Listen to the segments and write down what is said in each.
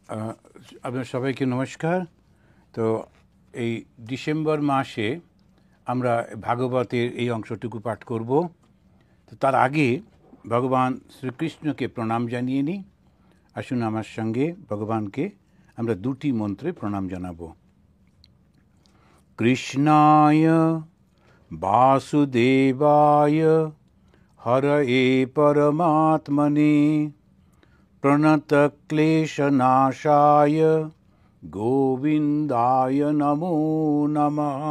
আপনার সবাইকে নমস্কার। তো এই ডিসেম্বর মাসে আমরা ভাগবতের এই অংশটুকু পাঠ করব। তো তার আগে ভগবান শ্রীকৃষ্ণকে প্রণাম জানিয়ে নিই। আসুন আমার সঙ্গে ভগবানকে আমরা দুটি মন্ত্রে প্রণাম জানাবো। কৃষ্ণায় বাসুদেবায় হরয়ে পরমাত্মনে प्रणतक्लेशनाशाय गोविन्दाय नमो नमः।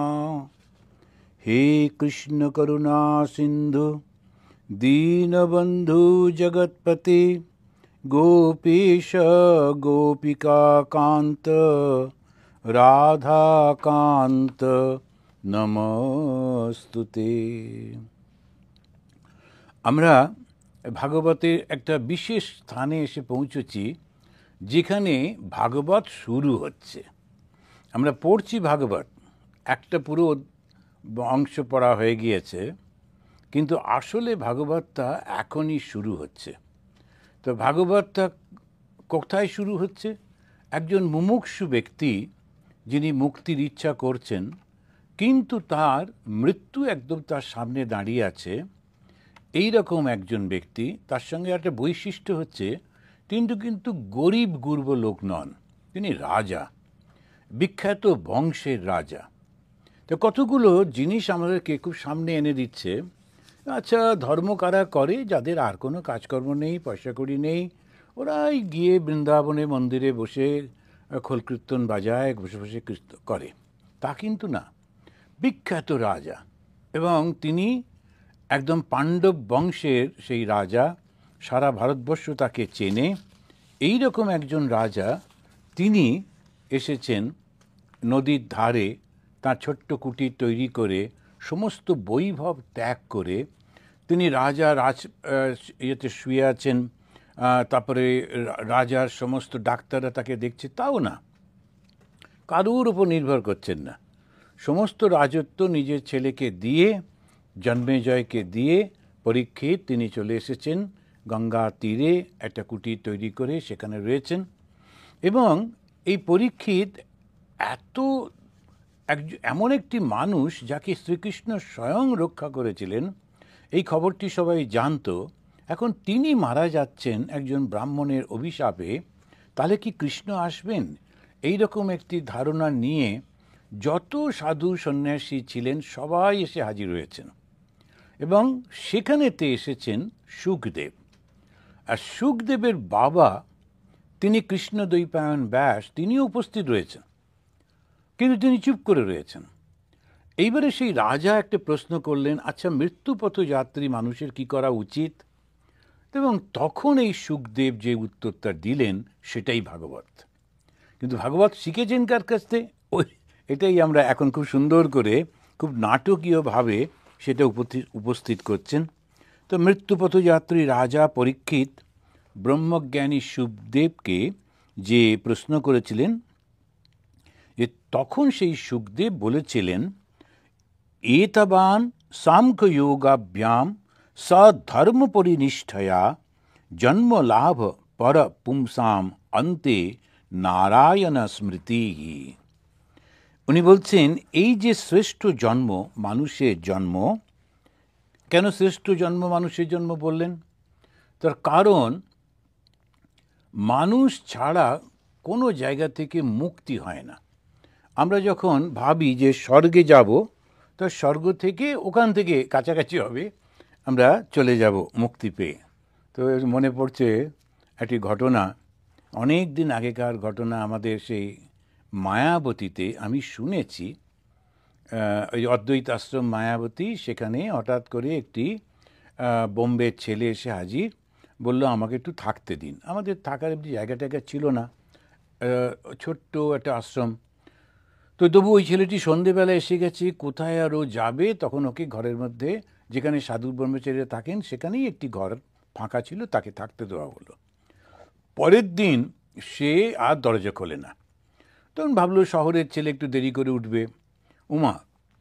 हे कृष्ण करुणा सिन्धु दीनबन्धु जगत्पते गोपीश गोपिकान्त राधाकान्त नमस्तुते। আমরা ভাগবতের একটা বিশেষ স্থানে এসে পৌঁছেছি যেখানে ভাগবত শুরু হচ্ছে। আমরা পড়ছি ভাগবত, একটা পুরো অংশ পড়া হয়ে গিয়েছে, কিন্তু আসলে ভাগবতটা এখনই শুরু হচ্ছে। তো ভাগবতটা কোথায় শুরু হচ্ছে? একজন মুমুক্ষু ব্যক্তি যিনি মুক্তির ইচ্ছা করছেন, কিন্তু তার মৃত্যু একদম তার সামনে দাঁড়িয়ে আছে। এই রকম একজন ব্যক্তি, তার সঙ্গে একটা বৈশিষ্ট্য হচ্ছে তিনি কিন্তু গরিব গুরব লোক নন, তিনি রাজা, বিখ্যাত বংশের রাজা। তো কতগুলো জিনিস আমাদেরকে খুব সামনে এনে দিচ্ছে। আচ্ছা, ধর্ম কারা করে? যাদের আর কোনো কাজকর্ম নেই, পয়সা কড়ি নেই, ওরাই গিয়ে বৃন্দাবনে মন্দিরে বসে খোল কীর্তন বাজায়, বসে বসে কীর্তন করে। তা কিন্তু না, বিখ্যাত রাজা, এবং তিনি একদম পাণ্ডব বংশের সেই রাজা, সারা ভারতবর্ষ তাকে চেনে। এই রকম একজন রাজা, তিনি এসেছেন নদীর ধারে, তার ছোট্ট কুটির তৈরি করে, সমস্ত বৈভব ত্যাগ করে তিনি ইয়েতে শুয়ে আছেন। তারপরে রাজার সমস্ত ডাক্তাররা তাকে দেখছে, তাও না, কারুর উপর নির্ভর করছেন না। সমস্ত রাজত্ব নিজের ছেলেকে দিয়ে, জন্মেজয়কে দিয়ে, পরীক্ষিত তিনি চলে এসেছেন গঙ্গা তীরে একটা কুটির তৈরি করে সেখানে রয়েছেন। এবং এই পরীক্ষিত এমন একটি মানুষ যাকে শ্রীকৃষ্ণ স্বয়ং রক্ষা করেছিলেন, এই খবরটি সবাই জানত। এখন তিনি মারা যাচ্ছেন একজন ব্রাহ্মণের অভিশাপে, তাহলে কি কৃষ্ণ আসবেন? এই রকম একটি ধারণা নিয়ে যত সাধু সন্ন্যাসী ছিলেন সবাই এসে হাজির হয়েছেন, এবং সেখানেতে এসেছেন শুকদেব। আর শুকদেবের বাবা, তিনি কৃষ্ণদ্বৈপায়ন ব্যাস, তিনিও উপস্থিত রয়েছেন, কিন্তু তিনি চুপ করে রয়েছেন। এইবারে সেই রাজা একটা প্রশ্ন করলেন, আচ্ছা, মৃত্যুপথযাত্রী মানুষের কি করা উচিত? এবং তখন এই শুকদেব যে উত্তরটা দিলেন সেটাই ভাগবত। কিন্তু ভাগবত শিখেছেন কার কাছ থেকে? এটাই আমরা এখন খুব সুন্দর করে, খুব নাটকীয়ভাবে সেটা উপস্থিত করছেন। তো মৃত্যুপথযাত্রী রাজা পরীক্ষিত ব্রহ্মজ্ঞানী শুকদেবকে যে প্রশ্ন করেছিলেন, যে তখন সেই শুকদেব বলেছিলেন, এতবান সাংখ্যযোগাভ্যাম সধর্ম পরিনিষ্ঠয়া জন্ম লাভ পর পুংসাম অন্তে নারায়ণ স্মৃতি। উনি বলছেন, এই যে শ্রেষ্ঠ জন্ম, মানুষের জন্ম, কেন শ্রেষ্ঠ জন্ম মানুষের জন্ম বললেন? তার কারণ মানুষ ছাড়া কোনো জায়গা থেকে মুক্তি হয় না। আমরা যখন ভাবি যে স্বর্গে যাব, তো স্বর্গ থেকে, ওখান থেকে কাছাকাছি হবে, আমরা চলে যাব মুক্তি পেয়ে। তো মনে পড়ছে একটি ঘটনা, অনেক দিন আগেকার ঘটনা। আমাদের সেই মায়াবতীতে আমি শুনেছি, ওই অদ্বৈত আশ্রম মায়াবতী, সেখানে হঠাৎ করে একটি বোম্বের ছেলে এসে হাজির, বলল আমাকে একটু থাকতে দিন। আমাদের থাকার একটি জায়গা টায়গা ছিল না, ছোট্ট একটা আশ্রম। তো তবু ওই ছেলেটি সন্ধেবেলা এসে গেছে, কোথায় আর ও যাবে? তখন ওকে ঘরের মধ্যে, যেখানে সাধু ব্রহ্মচারীরা থাকেন, সেখানেই একটি ঘর ফাঁকা ছিল, তাকে থাকতে দেওয়া হলো। পরের দিন সে আর দরজা খোলে না। তখন ভাবলো শহরের ছেলে, একটু দেরি করে উঠবে।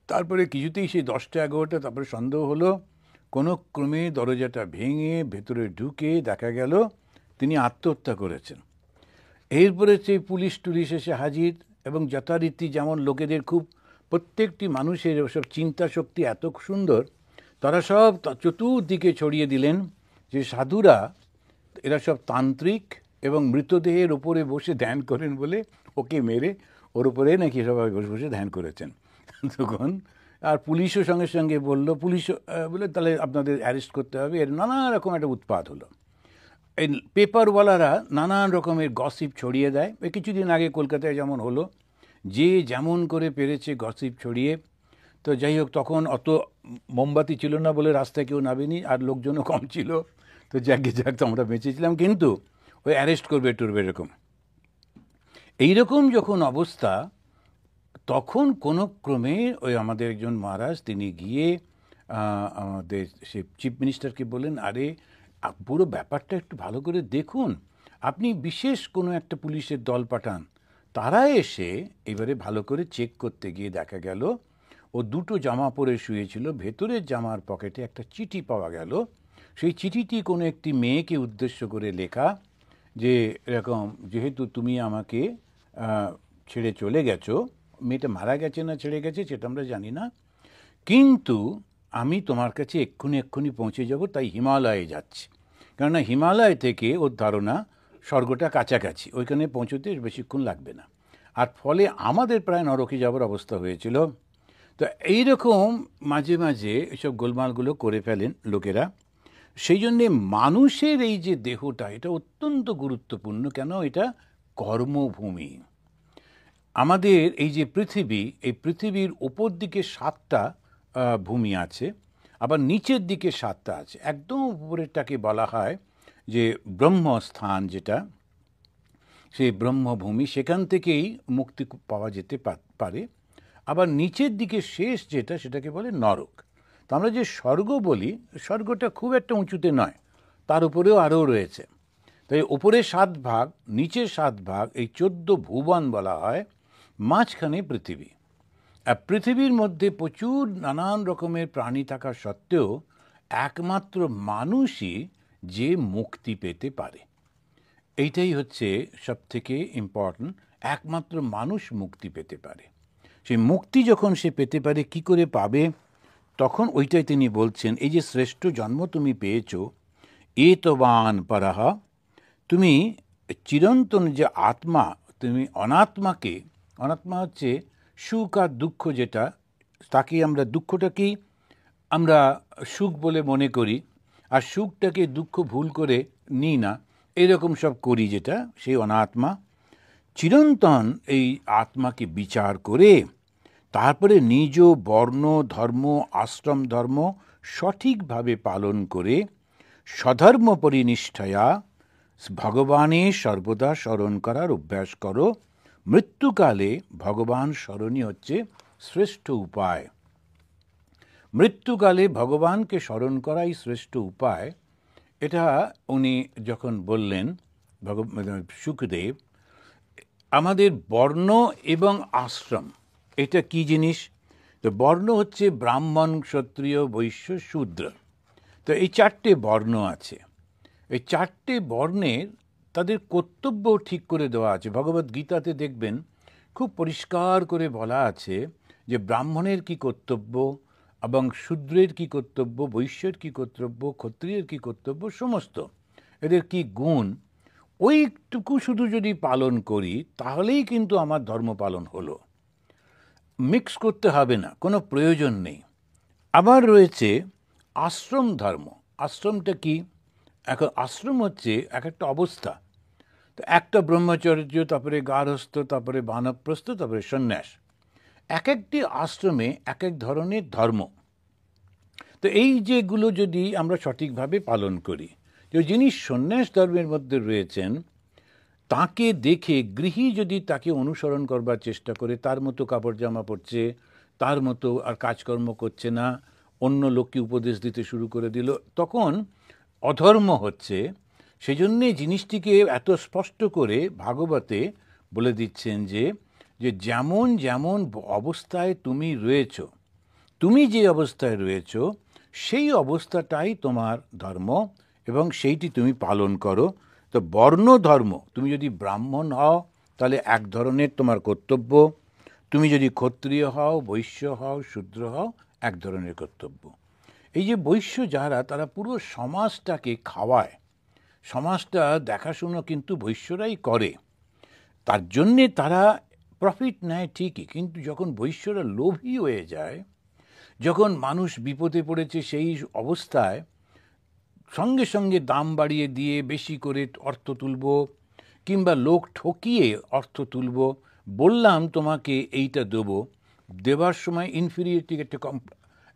তারপরে কিছুতেই সেই 10টা-11টা, তারপরে সন্দেহ হলো। কোনো ক্রমে দরজাটা ভেঙে ভেতরে ঢুকে দেখা গেল তিনি আত্মহত্যা করেছেন। এরপরে সেই পুলিশ টুলিশ এসে হাজির, এবং যথারীতি যেমন লোকেদের খুব প্রত্যেকটি মানুষের সব চিন্তা শক্তি এত সুন্দর, তারা সব চতুর্দিকে ছড়িয়ে দিলেন যে সাধুরা এরা সব তান্ত্রিক এবং মৃতদেহের উপরে বসে ধ্যান করেন বলে ওকে মেরে ওর উপরে নাকি সবাই বসে বসে ধ্যান করেছেন। তখন আর পুলিশও সঙ্গে সঙ্গে বলল, পুলিশও বলে তাহলে আপনাদের অ্যারেস্ট করতে হবে। এর নানা রকম একটা উৎপাত হলো। এই পেপারওয়ালারা নানান রকমের গসিপ ছড়িয়ে দেয়। এই কিছুদিন আগে কলকাতায় যেমন হলো, যে যেমন করে পেরেছে গসিপ ছড়িয়ে। তো যাই হোক, তখন অত মোমবাতি ছিল না বলে রাস্তায় কেউ নামেনি, আর লোকজনও কম ছিল, তো যাক তো আমরা বেঁচেছিলাম। কিন্তু ওই অ্যারেস্ট করবে টুরবে এরকম এইরকম যখন অবস্থা, তখন কোনো ক্রমে ওই আমাদের একজন মহারাজ তিনি গিয়ে আমাদের সে চিফ মিনিস্টারকে বললেন, আরে পুরো ব্যাপারটা একটু ভালো করে দেখুন, আপনি বিশেষ কোনো একটা পুলিশের দল পাঠান। তারা এসে এবারে ভালো করে চেক করতে গিয়ে দেখা গেল ও দুটো জামা পরে শুয়েছিল, ভেতরের জামার পকেটে একটা চিঠি পাওয়া গেল। সেই চিঠিটি কোনো একটি মেয়েকে উদ্দেশ্য করে লেখা, যে এরকম, যেহেতু তুমি আমাকে ছেড়ে চলে গেছো, মেয়েটা মারা গেছে না ছেড়ে গেছে সেটা আমরা জানি না, কিন্তু আমি তোমার কাছে এক্ষুনি পৌঁছে যাব, তাই হিমালয়ে যাচ্ছি। কেননা হিমালয় থেকে ওর ধারণা স্বর্গটা কাছাকাছি, ওইখানে পৌঁছতে বেশিক্ষণ লাগবে না। আর ফলে আমাদের প্রায় নরকে যাবার অবস্থা হয়েছিল। তো এইরকম মাঝে মাঝে এসব গোলমালগুলো করে ফেলেন লোকেরা। সেই জন্যে মানুষের এই যে দেহটা, এটা অত্যন্ত গুরুত্বপূর্ণ। কেন? এটা কর্মভূমি। আমাদের এই যে পৃথিবী, এই পৃথিবীর ওপর দিকে 7টা ভূমি আছে, আবার নিচের দিকে 7টা আছে। একদম উপরেরটাকে বলা হয় যে ব্রহ্মস্থান, যেটা সেই ব্রহ্মভূমি, সেখান থেকেই মুক্তি পাওয়া যেতে পারে। আবার নিচের দিকে শেষ যেটা, সেটাকে বলে নরক। তো আমরা যে স্বর্গ বলি, স্বর্গটা খুব একটা উঁচুতে নয়, তার উপরেও আরও রয়েছে। তাই উপরে 7 ভাগ, নিচে 7 ভাগ, এই 14 ভুবন বলা হয়। মাঝখানে পৃথিবী। আর পৃথিবীর মধ্যে প্রচুর নানান রকমের প্রাণী থাকা সত্ত্বেও একমাত্র মানুষই যে মুক্তি পেতে পারে। এইটাই হচ্ছে সবথেকে ইম্পর্ট্যান্ট, একমাত্র মানুষ মুক্তি পেতে পারে। সেই মুক্তি যখন সে পেতে পারে, কি করে পাবে? তখন ওইটাই তিনি বলছেন, এই যে শ্রেষ্ঠ জন্ম তুমি পেয়েছো, এ তোবান পারাহা, তুমি চিরন্তন যে আত্মা, তুমি অনাত্মাকে, অনাত্মা হচ্ছে সুখ আর দুঃখ যেটা, তাকে আমরা, দুঃখটাকেই আমরা সুখ বলে মনে করি, আর সুখটাকে দুঃখ ভুল করে নিই না, এরকম সব করি, যেটা সেই অনাত্মা। চিরন্তন এই আত্মাকে বিচার করে তারপরে নিজ বর্ণ ধর্ম আশ্রম ধর্ম সঠিকভাবে পালন করে স্বধর্ম পরিনিষ্ঠায়া ভগবানের সর্বদা স্মরণ করার অভ্যাস করো। মৃত্যুকালে ভগবান স্মরণই হচ্ছে শ্রেষ্ঠ উপায়। মৃত্যুকালে ভগবানকে স্মরণ করাই শ্রেষ্ঠ উপায়। এটা উনি যখন বললেন শুকদেব, আমাদের বর্ণ এবং আশ্রম এটা কি জিনিস? তো বর্ণ হচ্ছে ব্রাহ্মণ, ক্ষত্রিয়, বৈশ্য, শূদ্র। তো এই 4টে বর্ণ আছে। এই 4টে বর্ণের তাদের কর্তব্য ঠিক করে দেওয়া আছে। ভগবদ গীতাতে দেখবেন খুব পরিষ্কার করে বলা আছে যে ব্রাহ্মণের কি কর্তব্য, এবং শূদ্রের কি কর্তব্য, বৈশ্যের কি কর্তব্য, ক্ষত্রিয়ের কি কর্তব্য, সমস্ত এদের কি গুণ, ওইটুকু শুধু যদি পালন করি তাহলেই কিন্তু আমার ধর্ম পালন হলো। মিক্স করতে হবে না, কোনো প্রয়োজন নেই। আবার রয়েছে আশ্রম ধর্ম। আশ্রমটা কি? এখন আশ্রম হচ্ছে এক একটা অবস্থা। তো একটা ব্রহ্মচর্য, তারপরে গার্হস্থ্য, তারপরে বানপ্রস্থ, তারপরে সন্ন্যাস। এক একটি আশ্রমে এক এক ধরনের ধর্ম। তো এই যেগুলো যদি আমরা সঠিকভাবে পালন করি, যে যিনি সন্ন্যাস ধর্মের মধ্যে রয়েছেন তাকে দেখে গৃহী যদি তাকে অনুসরণ করবার চেষ্টা করে, তার মতো কাপড় জামা পরছে, তার মতো আর কাজকর্ম করছে না, অন্য লোককে উপদেশ দিতে শুরু করে দিল, তখন অধর্ম হচ্ছে। সেই জন্যে জিনিসটিকে এত স্পষ্ট করে ভাগবতে বলে দিচ্ছেন যে যেমন যেমন অবস্থায় তুমি রয়েছ, তুমি যে অবস্থায় রয়েছ সেই অবস্থাটাই তোমার ধর্ম, এবং সেইটি তুমি পালন করো। তো বর্ণ ধর্ম, তুমি যদি ব্রাহ্মণ হও তাহলে এক ধরনের তোমার কর্তব্য, তুমি যদি ক্ষত্রিয় হও, বৈশ্য হও, শূদ্র হও, এক ধরনের কর্তব্য। এই যে বৈশ্য যারা, তারা পুরো সমাজটাকে খাওয়ায়, সমাজটা দেখাশুনো কিন্তু বৈশ্যরাই করে, তার জন্যে তারা প্রফিট নেয় ঠিকই, কিন্তু যখন বৈশ্যরা লোভী হয়ে যায়, যখন মানুষ বিপদে পড়েছে সেই অবস্থায় সঙ্গে সঙ্গে দাম বাড়িয়ে দিয়ে বেশি করে অর্থ তুলব, কিংবা লোক ঠকিয়ে অর্থ তুলব, বললাম তোমাকে এইটা দেবো, দেওয়ার সময় ইনফিরিয়রিটি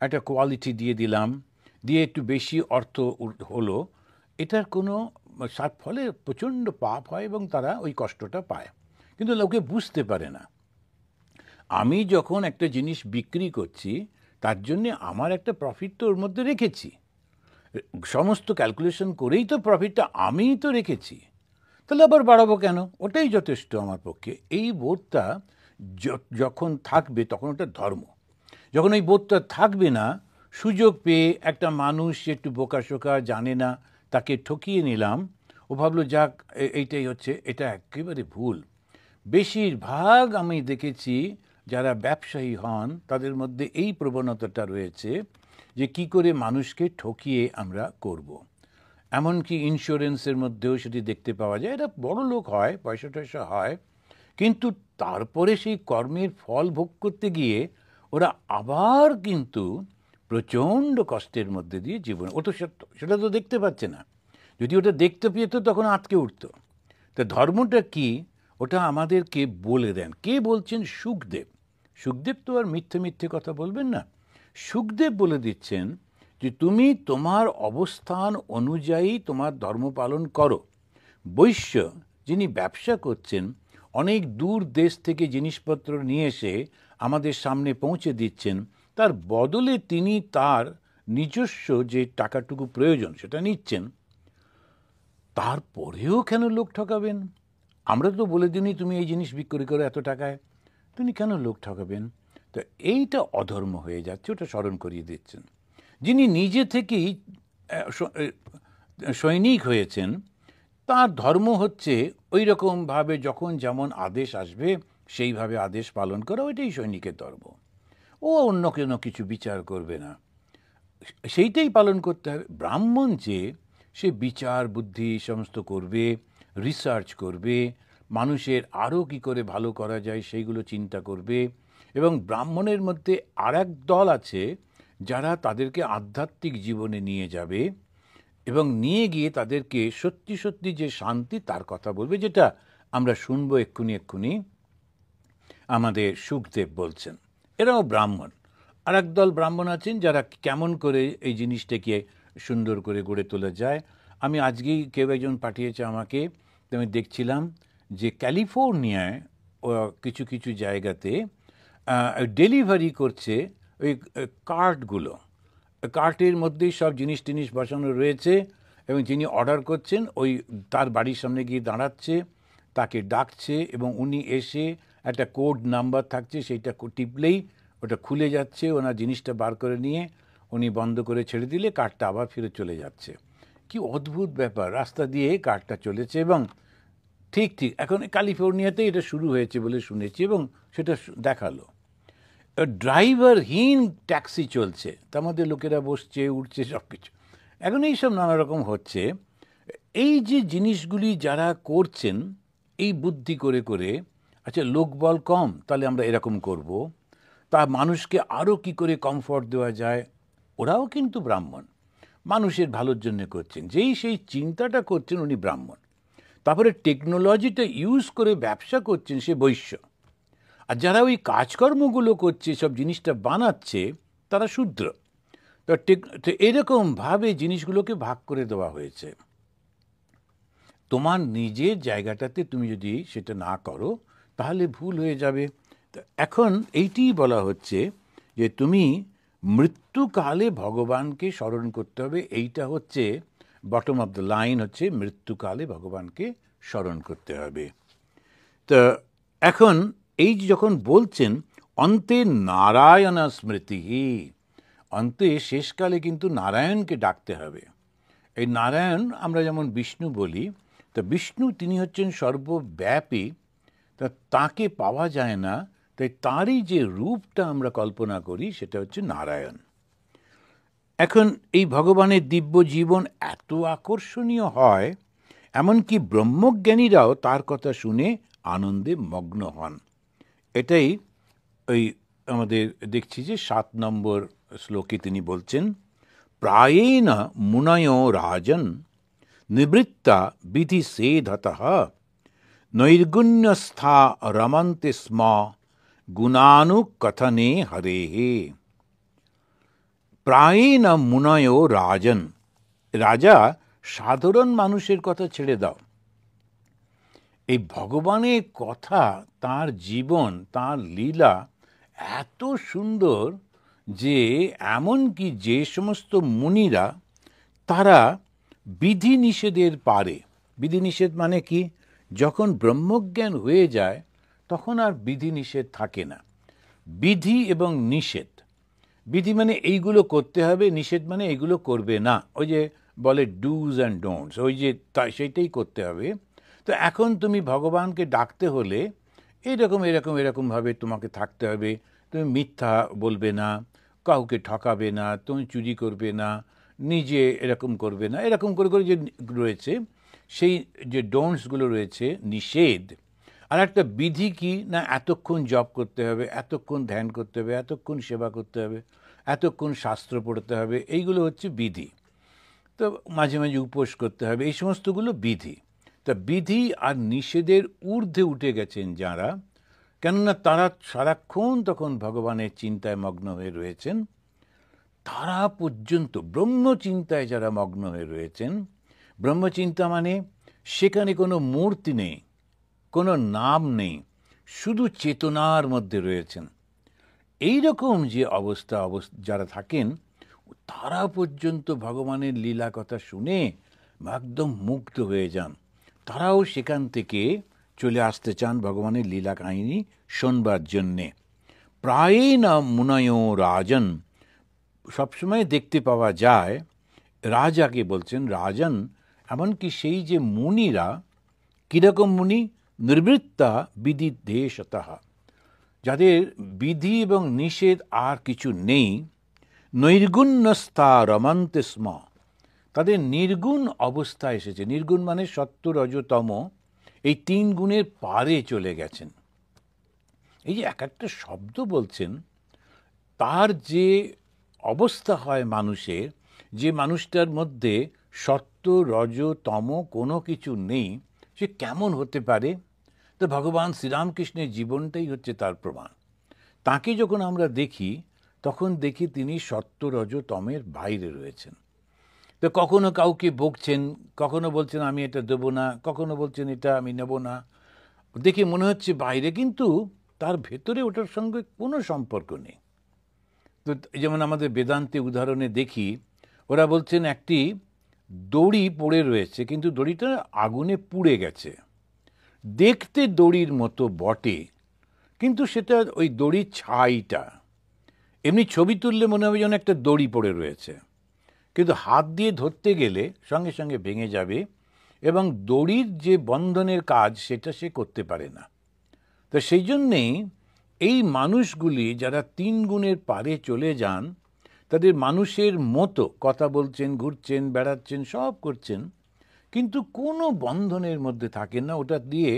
একটা কোয়ালিটি দিয়ে দিলাম, দিয়ে একটু বেশি অর্থ হলো, এটার কোনো ফলে প্রচণ্ড পাপ হয় এবং তারা ওই কষ্টটা পায়, কিন্তু লোকে বুঝতে পারে না। আমি যখন একটা জিনিস বিক্রি করছি, তার জন্যে আমার একটা প্রফিট তো ওর মধ্যে রেখেছি, সমস্ত ক্যালকুলেশন করেই তো প্রফিটটা আমিই তো রেখেছি, তাহলে আবার বাড়াবো কেন? ওটাই যথেষ্ট আমার পক্ষে। এই বোধটা যখন থাকবে তখন ওটা ধর্ম। যখন এই বোধটা থাকবে না, সুযোগ পেয়ে একটা মানুষ একটু বোকাশোকা, জানে না, তাকে ঠকিয়ে নিলাম, ও ভাবলো যাক এইটাই হচ্ছে, এটা একেবারে ভুল। বেশিরভাগ আমি দেখেছি যারা ব্যবসায়ী হন তাদের মধ্যে এই প্রবণতাটা রয়েছে যে কি করে মানুষকে ঠকিয়ে আমরা করব। এমনকি ইন্স্যুরেন্সের মধ্যেও সেটি দেখতে পাওয়া যায়, এটা বড় লোক হয়, পয়সা টয়সা হয়, কিন্তু তারপরে সেই কর্মের ফল ভোগ করতে গিয়ে ওরা আবার কিন্তু প্রচণ্ড কষ্টের মধ্যে দিয়ে জীবন, ও তো সেটা তো দেখতে পাচ্ছে না, যদি ওটা দেখতে পেত তখন আটকে উঠত। তা ধর্মটা কি, ওটা আমাদেরকে বলে দেন। কে বলছেন? সুখদেব। সুখদেব তো আর মিথ্যে মিথ্যে কথা বলবেন না। সুখদেব বলে দিচ্ছেন যে তুমি তোমার অবস্থান অনুযায়ী তোমার ধর্ম পালন করো। বৈশ্য যিনি ব্যবসা করছেন, অনেক দূর দেশ থেকে জিনিসপত্র নিয়ে এসে আমাদের সামনে পৌঁছে দিচ্ছেন, তার বদলে তিনি তার নিজস্ব যে টাকাটুকু প্রয়োজন সেটা নিচ্ছেন, তারপরেও কেন লোক ঠকাবেন? আমরা তো বলে দিনই তুমি এই জিনিস বিক্রি করো এত টাকায়, তিনি কেন লোক ঠকাবেন? তো এইটা অধর্ম হয়ে যাচ্ছে, ওটা স্মরণ করিয়ে দিচ্ছেন। যিনি নিজে থেকেই সৈনিক হয়েছেন, তার ধর্ম হচ্ছে ওই রকমভাবে যখন যেমন আদেশ আসবে সেইভাবে আদেশ পালন করা, ওইটাই সৈনিকের ধর্ম। ও অন্য কোনো কিছু বিচার করবে না, সেইটাই পালন করতে হবে। ব্রাহ্মণ যে, সে বিচার বুদ্ধি সমস্ত করবে, রিসার্চ করবে, মানুষের আরও কী করে ভালো করা যায় সেইগুলো চিন্তা করবে। এবং ব্রাহ্মণের মধ্যে আর এক দল আছে যারা তাদেরকে আধ্যাত্মিক জীবনে নিয়ে যাবে এবং নিয়ে গিয়ে তাদেরকে সত্যি সত্যি যে শান্তি তার কথা বলবে, যেটা আমরা শুনবো এক্ষুনি আমাদের সুখদেব বলছেন। এরাও ব্রাহ্মণ। আর এক দল ব্রাহ্মণ আছেন যারা কেমন করে এই জিনিসটাকে সুন্দর করে গড়ে তোলা যায়। আমি আজকেই কেউ একজন পাঠিয়েছে আমাকে, আমি দেখছিলাম যে ক্যালিফোর্নিয়ায় কিছু কিছু জায়গাতে ডেলিভারি করছে ওই কার্টগুলো, কার্টের মধ্যেই সব জিনিস টিনিস বসানো রয়েছে, এবং যিনি অর্ডার করছেন ওই তার বাড়ির সামনে গিয়ে দাঁড়াচ্ছে, তাকে ডাকছে এবং উনি এসে একটা কোড নাম্বার থাকছে, সেইটা টিপলেই ওটা খুলে যাচ্ছে, ওনার জিনিসটা বার করে নিয়ে উনি বন্ধ করে ছেড়ে দিলে কার্টটা আবার ফিরে চলে যাচ্ছে। কি অদ্ভুত ব্যাপার, রাস্তা দিয়ে কার্টটা চলেছে। এবং ঠিক এখন ক্যালিফোর্নিয়াতে এটা শুরু হয়েছে বলে শুনেছি, এবং সেটা দেখালো। ড্রাইভারহীন ট্যাক্সি চলছে, তার মধ্যে লোকেরা বসছে, উঠছে, সব কিছু। এখন এইসব নানা রকম হচ্ছে। এই যে জিনিসগুলি যারা করছেন এই বুদ্ধি করে করে, আচ্ছা লোকবল কম, তাহলে আমরা এরকম করব, তা মানুষকে আরও কি করে কমফর্ট দেওয়া যায়, ওরাও কিন্তু ব্রাহ্মণ, মানুষের ভালোর জন্য করছেন। যেই সেই চিন্তাটা করছেন উনি ব্রাহ্মণ। তারপরে টেকনোলজিটা ইউজ করে ব্যবসা করছেন, সে বৈশ্য। আর যারা ওই কাজকর্মগুলো করছে, সব জিনিসটা বানাচ্ছে, তারা শূদ্র। তো এরকমভাবে জিনিসগুলোকে ভাগ করে দেওয়া হয়েছে। তোমার নিজের জায়গাটাতে তুমি যদি সেটা না করো তাহলে ভুল হয়ে যাবে। তো এখন এইটিই বলা হচ্ছে যে তুমি মৃত্যুকালে ভগবানকে স্মরণ করতে হবে। এইটা হচ্ছে বটম অফ দ্য লাইন, হচ্ছে মৃত্যুকালে ভগবানকে স্মরণ করতে হবে। তো এখন এই যখন বলছেন অন্তে নারায়ণ স্মৃতি, অন্তে শেষকালে কিন্তু নারায়ণকে ডাকতে হবে। এই নারায়ণ আমরা যেমন বিষ্ণু বলি, তা বিষ্ণু তিনি হচ্ছেন সর্বব্যাপী, তা তাকে পাওয়া যায় না, তাই তারই যে রূপটা আমরা কল্পনা করি সেটা হচ্ছে নারায়ণ। এখন এই ভগবানের দিব্য জীবন এত আকর্ষণীয় হয়, এমনকি ব্রহ্মজ্ঞানীরাও তার কথা শুনে আনন্দে মগ্ন হন। এটাই ওই আমাদের দেখছি যে 7 নম্বর শ্লোকে তিনি বলছেন, প্রায়েণ মুনয় রাজন নিবৃত্তা বিধি সেধতঃ নৈর্গুণ্যস্থা রমন্তে স্ম গুণানুকথনে হরেঃ। প্রায়েণ মুনয় রাজন, রাজা সাধারণ মানুষের কথা ছেড়ে দাও, এই ভগবানের কথা, তার জীবন, তার লীলা এত সুন্দর যে এমনকি যে সমস্ত মুনিরা তারা বিধি নিষেধের পারে, বিধি নিষেধ মানে কি, যখন ব্রহ্মজ্ঞান হয়ে যায় তখন আর বিধি নিষেধ থাকে না। বিধি এবং নিষেধ, বিধি মানে এইগুলো করতে হবে, নিষেধ মানে এইগুলো করবে না, ওই যে বলে ডুজ অ্যান্ড ডোন্টস, ওই যে সেইটাই করতে হবে। তো এখন তুমি ভগবানকে ডাকতে হলে এরকম এরকম এরকমভাবে তোমাকে থাকতে হবে, তুমি মিথ্যা বলবে না, কাউকে ঠকাবে না, তুমি চুরি করবে না, নিজে এরকম করবে না, এরকম করে করে যে রয়েছে সেই যে ডোন্টসগুলো রয়েছে নিষেধ। আর একটা বিধি কি না, এতক্ষণ জপ করতে হবে, এতক্ষণ ধ্যান করতে হবে, এতক্ষণ সেবা করতে হবে, এতক্ষণ শাস্ত্র পড়তে হবে, এইগুলো হচ্ছে বিধি। তো মাঝে মাঝে উপোস করতে হবে, এই সমস্তগুলো বিধি। তা বিধি আর নিষেধের ঊর্ধ্বে উঠে গেছেন যারা, কেননা তারা সারাক্ষণ তখন ভগবানের চিন্তায় মগ্ন হয়ে রয়েছেন, তারা পর্যন্ত ব্রহ্মচিন্তায় যারা মগ্ন হয়ে রয়েছেন, ব্রহ্মচিন্তা মানে সেখানে কোনো মূর্তি নেই, কোনো নাম নেই, শুধু চেতনার মধ্যে রয়েছেন, এই রকম যে অবস্থা যারা থাকেন তারা পর্যন্ত ভগবানের লীলা কথা শুনে একদম মুগ্ধ হয়ে যান। তারাও সেখান থেকে চলে আসতে চান ভগবানের লীলা কাহিনী শোনবার জন্যে। প্রায়ই না মুনয় রাজন, সবসময় দেখতে পাওয়া যায়, রাজাকে বলছেন রাজন, এমনকি সেই যে মুনিরা, কীরকম মুনি, নিবৃত্তা বিধি দেশতঃ, যাদের বিধি এবং নিষেধ আর কিছু নেই, নৈর্গুণ্যস্থা রমন্তে স্ম, তাদের নির্গুণ অবস্থা এসেছে। নির্গুণ মানে সত্য রজ তম, এই 3 গুণের পারে চলে গেছেন। এই যে এক একটা শব্দ বলছেন, তার যে অবস্থা হয় মানুষের, যে মানুষটার মধ্যে সত্য রজ তম কোনো কিছু নেই, সে কেমন হতে পারে? তো ভগবান শ্রীরামকৃষ্ণের জীবনটাই হচ্ছে তার প্রমাণ। তাকে যখন আমরা দেখি তখন দেখি তিনি সত্য রজ তমের বাইরে রয়েছেন। তো কখনো কাউকে বকছেন, কখনো বলছেন আমি এটা দেবো না, কখনো বলছেন এটা আমি নেব না, দেখে মনে হচ্ছে বাইরে, কিন্তু তার ভেতরে ওটার সঙ্গে কোনো সম্পর্ক নেই। তো যেমন আমাদের বেদান্তে উদাহরণে দেখি, ওরা বলছেন একটি দড়ি পড়ে রয়েছে, কিন্তু দড়িটা আগুনে পুড়ে গেছে, দেখতে দড়ির মতো বটে, কিন্তু সেটা ওই দড়ির ছাইটা, এমনি ছবি তুললে মনে হবে যেন একটা দড়ি পড়ে রয়েছে, কিন্তু হাত দিয়ে ধরতে গেলে সঙ্গে সঙ্গে ভেঙে যাবে, এবং দড়ির যে বন্ধনের কাজ সেটা সে করতে পারে না। তো সেই জন্যেই এই মানুষগুলি যারা 3 গুণের পারে চলে যান, তাদের মানুষের মতো কথা বলছেন, ঘুরছেন, বেড়াচ্ছেন, সব করছেন, কিন্তু কোনো বন্ধনের মধ্যে থাকেন না, ওটা দিয়ে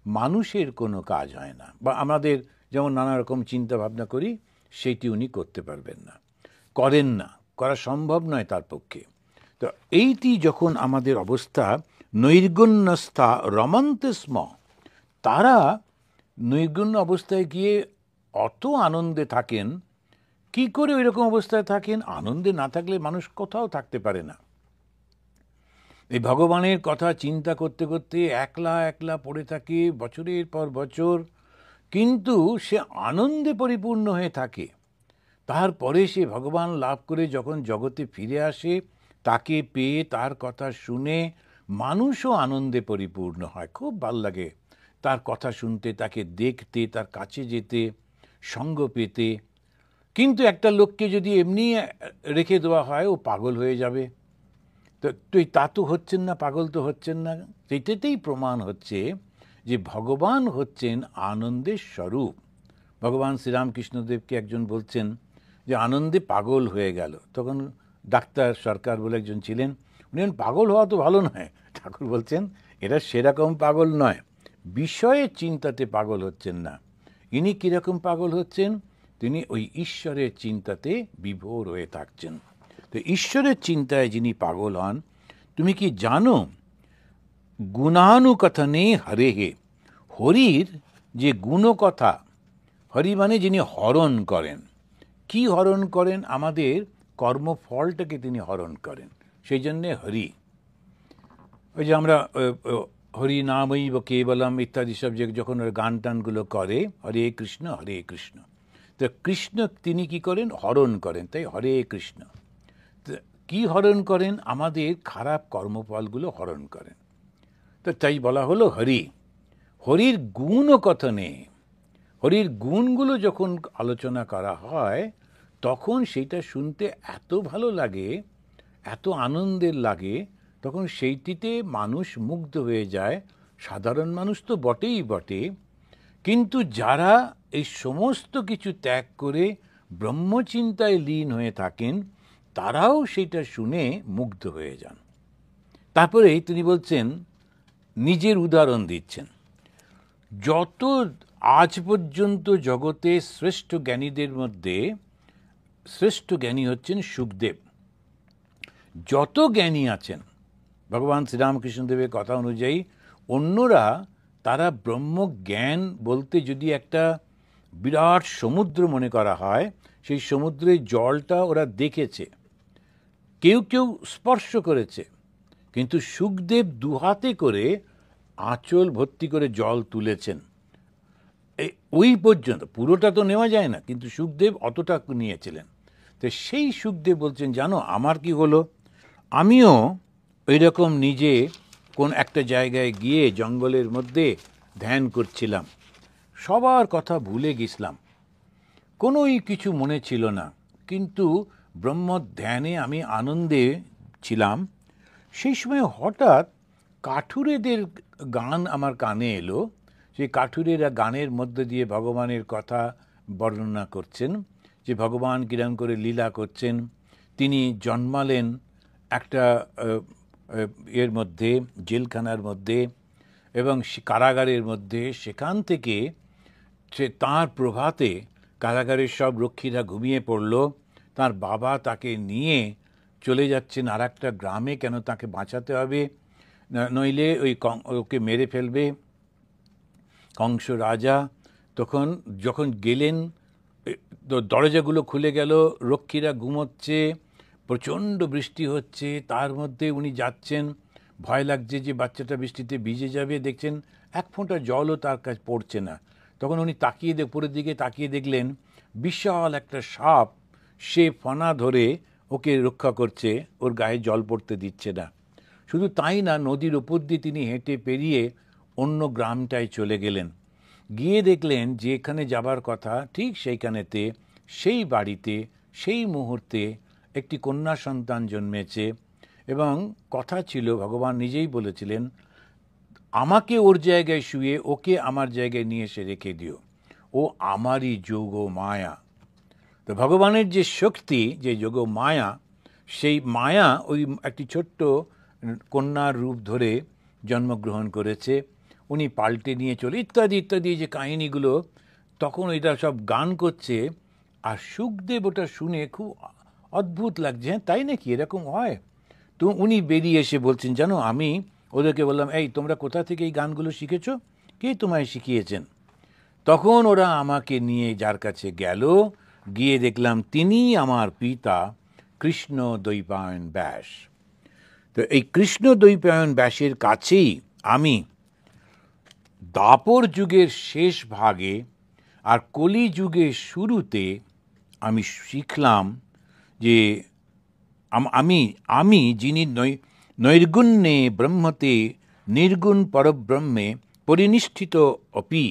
মানুষের কোনো কাজ হয় না, বা আমাদের যেমন নানা রকম চিন্তা ভাবনা করি সেইটি উনি করতে পারবেন না, করেন না, করা সম্ভব নয় তার পক্ষে। তো এইটি যখন আমাদের অবস্থা, নৈর্গুণ্যস্থা রমন্তে স্ম, তারা নৈর্গুণ্য অবস্থায় গিয়ে অত আনন্দে থাকেন। কি করে ওই রকম অবস্থায় থাকেন? আনন্দে না থাকলে মানুষ কোথাও থাকতে পারে না। এই ভগবানের কথা চিন্তা করতে করতে একলা একলা পড়ে থাকে বছরের পর বছর, কিন্তু সে আনন্দে পরিপূর্ণ হয়ে থাকে। তারপরে সে ভগবান লাভ করে যখন জগতে ফিরে আসে, তাকে পেয়ে তার কথা শুনে মানুষও আনন্দে পরিপূর্ণ হয়। খুব ভাল লাগে তার কথা শুনতে, তাকে দেখতে, তার কাছে যেতে, সঙ্গ পেতে। কিন্তু একটা লোককে যদি এমনি রেখে দেওয়া হয়, ও পাগল হয়ে যাবে, তো তা তো হচ্ছেন না, পাগল তো হচ্ছেন না। সেটাতেই প্রমাণ হচ্ছে যে ভগবান হচ্ছেন আনন্দের স্বরূপ। ভগবান শ্রীরামকৃষ্ণদেবকে একজন বলছেন যে আনন্দে পাগল হয়ে গেল। তখন ডাক্তার সরকার বলে একজন ছিলেন, উনি পাগল হওয়া তো ভালো নয়। ঠাকুর বলছেন এরা সেরকম পাগল নয়, বিষয়ের চিন্তাতে পাগল হচ্ছেন না। ইনি কীরকম পাগল হচ্ছেন? তিনি ওই ঈশ্বরের চিন্তাতে বিভোর হয়ে থাকছেন। তো ঈশ্বরের চিন্তায় যিনি পাগল হন, তুমি কি জানো গুণানুকথনে হরে হে, হরির যে গুণকথা, হরি মানে যিনি হরণ করেন। কি হরণ করেন? আমাদের কর্মফলটাকে তিনি হরণ করেন, সেই জন্যে হরি। ওই যে আমরা হরি নামৈব কেবলম ইত্যাদি সব যখন গান টানগুলো করে, হরে কৃষ্ণ হরে কৃষ্ণ, তো কৃষ্ণ তিনি কি করেন? হরণ করেন, তাই হরে কৃষ্ণ। কি হরণ করেন? আমাদের খারাপ কর্মফলগুলো হরণ করেন। তো তাই বলা হলো হরি। হরির গুণ কথনে, হরির গুণগুলো যখন আলোচনা করা হয় তখন সেইটা শুনতে এত ভালো লাগে, এত আনন্দের লাগে, তখন সেইটিতে মানুষ মুগ্ধ হয়ে যায়। সাধারণ মানুষ তো বটেই বটে, কিন্তু যারা এই সমস্ত কিছু ত্যাগ করে ব্রহ্মচিন্তায় লীন হয়ে থাকেন তারাও সেটা শুনে মুগ্ধ হয়ে যান। তারপরেই তিনি বলছেন, নিজের উদাহরণ দিচ্ছেন, যত আজ পর্যন্ত জগতে শ্রেষ্ঠ জ্ঞানীদের মধ্যে শ্রেষ্ঠ জ্ঞানী হচ্ছেন সুখদেব। যত জ্ঞানী আছেন ভগবান শ্রীরামকৃষ্ণদেবের কথা অনুযায়ী, অন্যরা তারা ব্রহ্মজ্ঞান বলতে যদি একটা বিরাট সমুদ্র মনে করা হয়, সেই সমুদ্রের জলটা ওরা দেখেছে, কেউ কেউ স্পর্শ করেছে, কিন্তু সুখদেব দুহাতে করে আঁচল ভর্তি করে জল তুলেছেন। ওই পর্যন্ত, পুরোটা তো নেওয়া যায় না, কিন্তু সুখদেব অতটা নিয়েছিলেন। তো সেই সুখদেব বলছেন, জানো আমার কি হলো, আমিও ওই রকম নিজে কোন একটা জায়গায় গিয়ে জঙ্গলের মধ্যে ধ্যান করছিলাম, সবার কথা ভুলে গেছিলাম, কোনোই কিছু মনে ছিল না, কিন্তু ব্রহ্ম ধ্যানে আমি আনন্দে ছিলাম। সেই সময় হঠাৎ কাঠুরেদের গান আমার কানে এলো। সেই কাঠুরেরা গানের মধ্যে দিয়ে ভগবানের কথা বর্ণনা করছেন, যে ভগবান কিরম করে লীলা করছেন। তিনি জন্মালেন একটা এর মধ্যে, জেলখানার মধ্যে এবং কারাগারের মধ্যে, সেখান থেকে সে তাঁর প্রভাতে কারাগারের সব রক্ষীরা ঘুমিয়ে পড়ল, তার বাবা তাকে নিয়ে চলে যাচ্ছেন আর একটা গ্রামে, কেন তাকে বাঁচাতে হবে, নইলে ওকে মেরে ফেলবে কংস রাজা। তখন যখন গেলেন, দরজাগুলো খুলে গেল, রক্ষীরা ঘুমোচ্ছে, প্রচণ্ড বৃষ্টি হচ্ছে, তার মধ্যে উনি যাচ্ছেন, ভয় লাগছে যে বাচ্চাটা বৃষ্টিতে ভিজে যাবে, দেখছেন এক ফোঁটা জলও তার কাছে পড়ছে না। তখন উনি উপরের দিকে তাকিয়ে দেখলেন বিশাল একটা সাপ, সে ফনা ধরে ওকে রক্ষা করছে, ওর গায়ে জল পড়তে দিচ্ছে না। শুধু তাই না, নদীর উপর দিয়ে তিনি হেঁটে পেরিয়ে অন্য গ্রামটায় চলে গেলেন, গিয়ে দেখলেন যে এখানে যাবার কথা ঠিক সেইখানেতে, সেই বাড়িতে সেই মুহূর্তে একটি কন্যা সন্তান জন্মেছে, এবং কথা ছিল, ভগবান নিজেই বলেছিলেন, আমাকে ওর জায়গায় শুয়ে ওকে আমার জায়গায় নিয়ে এসে রেখে দিও, ও আমারই যোগ মায়া। তো ভগবানের যে শক্তি, যে যোগ মায়া, সেই মায়া ওই একটি ছোট্ট কন্যার রূপ ধরে জন্মগ্রহণ করেছে, উনি পাল্টে নিয়ে চলে, ইত্যাদি ইত্যাদি যে কাহিনীগুলো। তখন এটা সব গান করছে, আর সুখদেব ওটা শুনে খুব অদ্ভুত লাগছে, হ্যাঁ তাই নাকি, এরকম হয়? তো উনি বেরিয়ে এসে বলছেন, জানো আমি ওদেরকে বললাম, এই তোমরা কোথা থেকে এই গানগুলো শিখেছো, কে তোমায় শিখিয়েছেন? তখন ওরা আমাকে নিয়ে যার কাছে গেল, গিয়ে দেখলাম তিনি আমার পিতা কৃষ্ণ দ্বৈপায়ন ব্যাস। তো এই কৃষ্ণ দ্বৈপায়ন ব্যাসের কাছেই আমি দাপর যুগের শেষ ভাগে আর কলি যুগের শুরুতে আমি শিখলাম যে আমি যিনি নৈর্গুণ্যে ব্রহ্মতে নির্গুণ পরব্রহ্মে পরিনিষ্ঠিত অপি,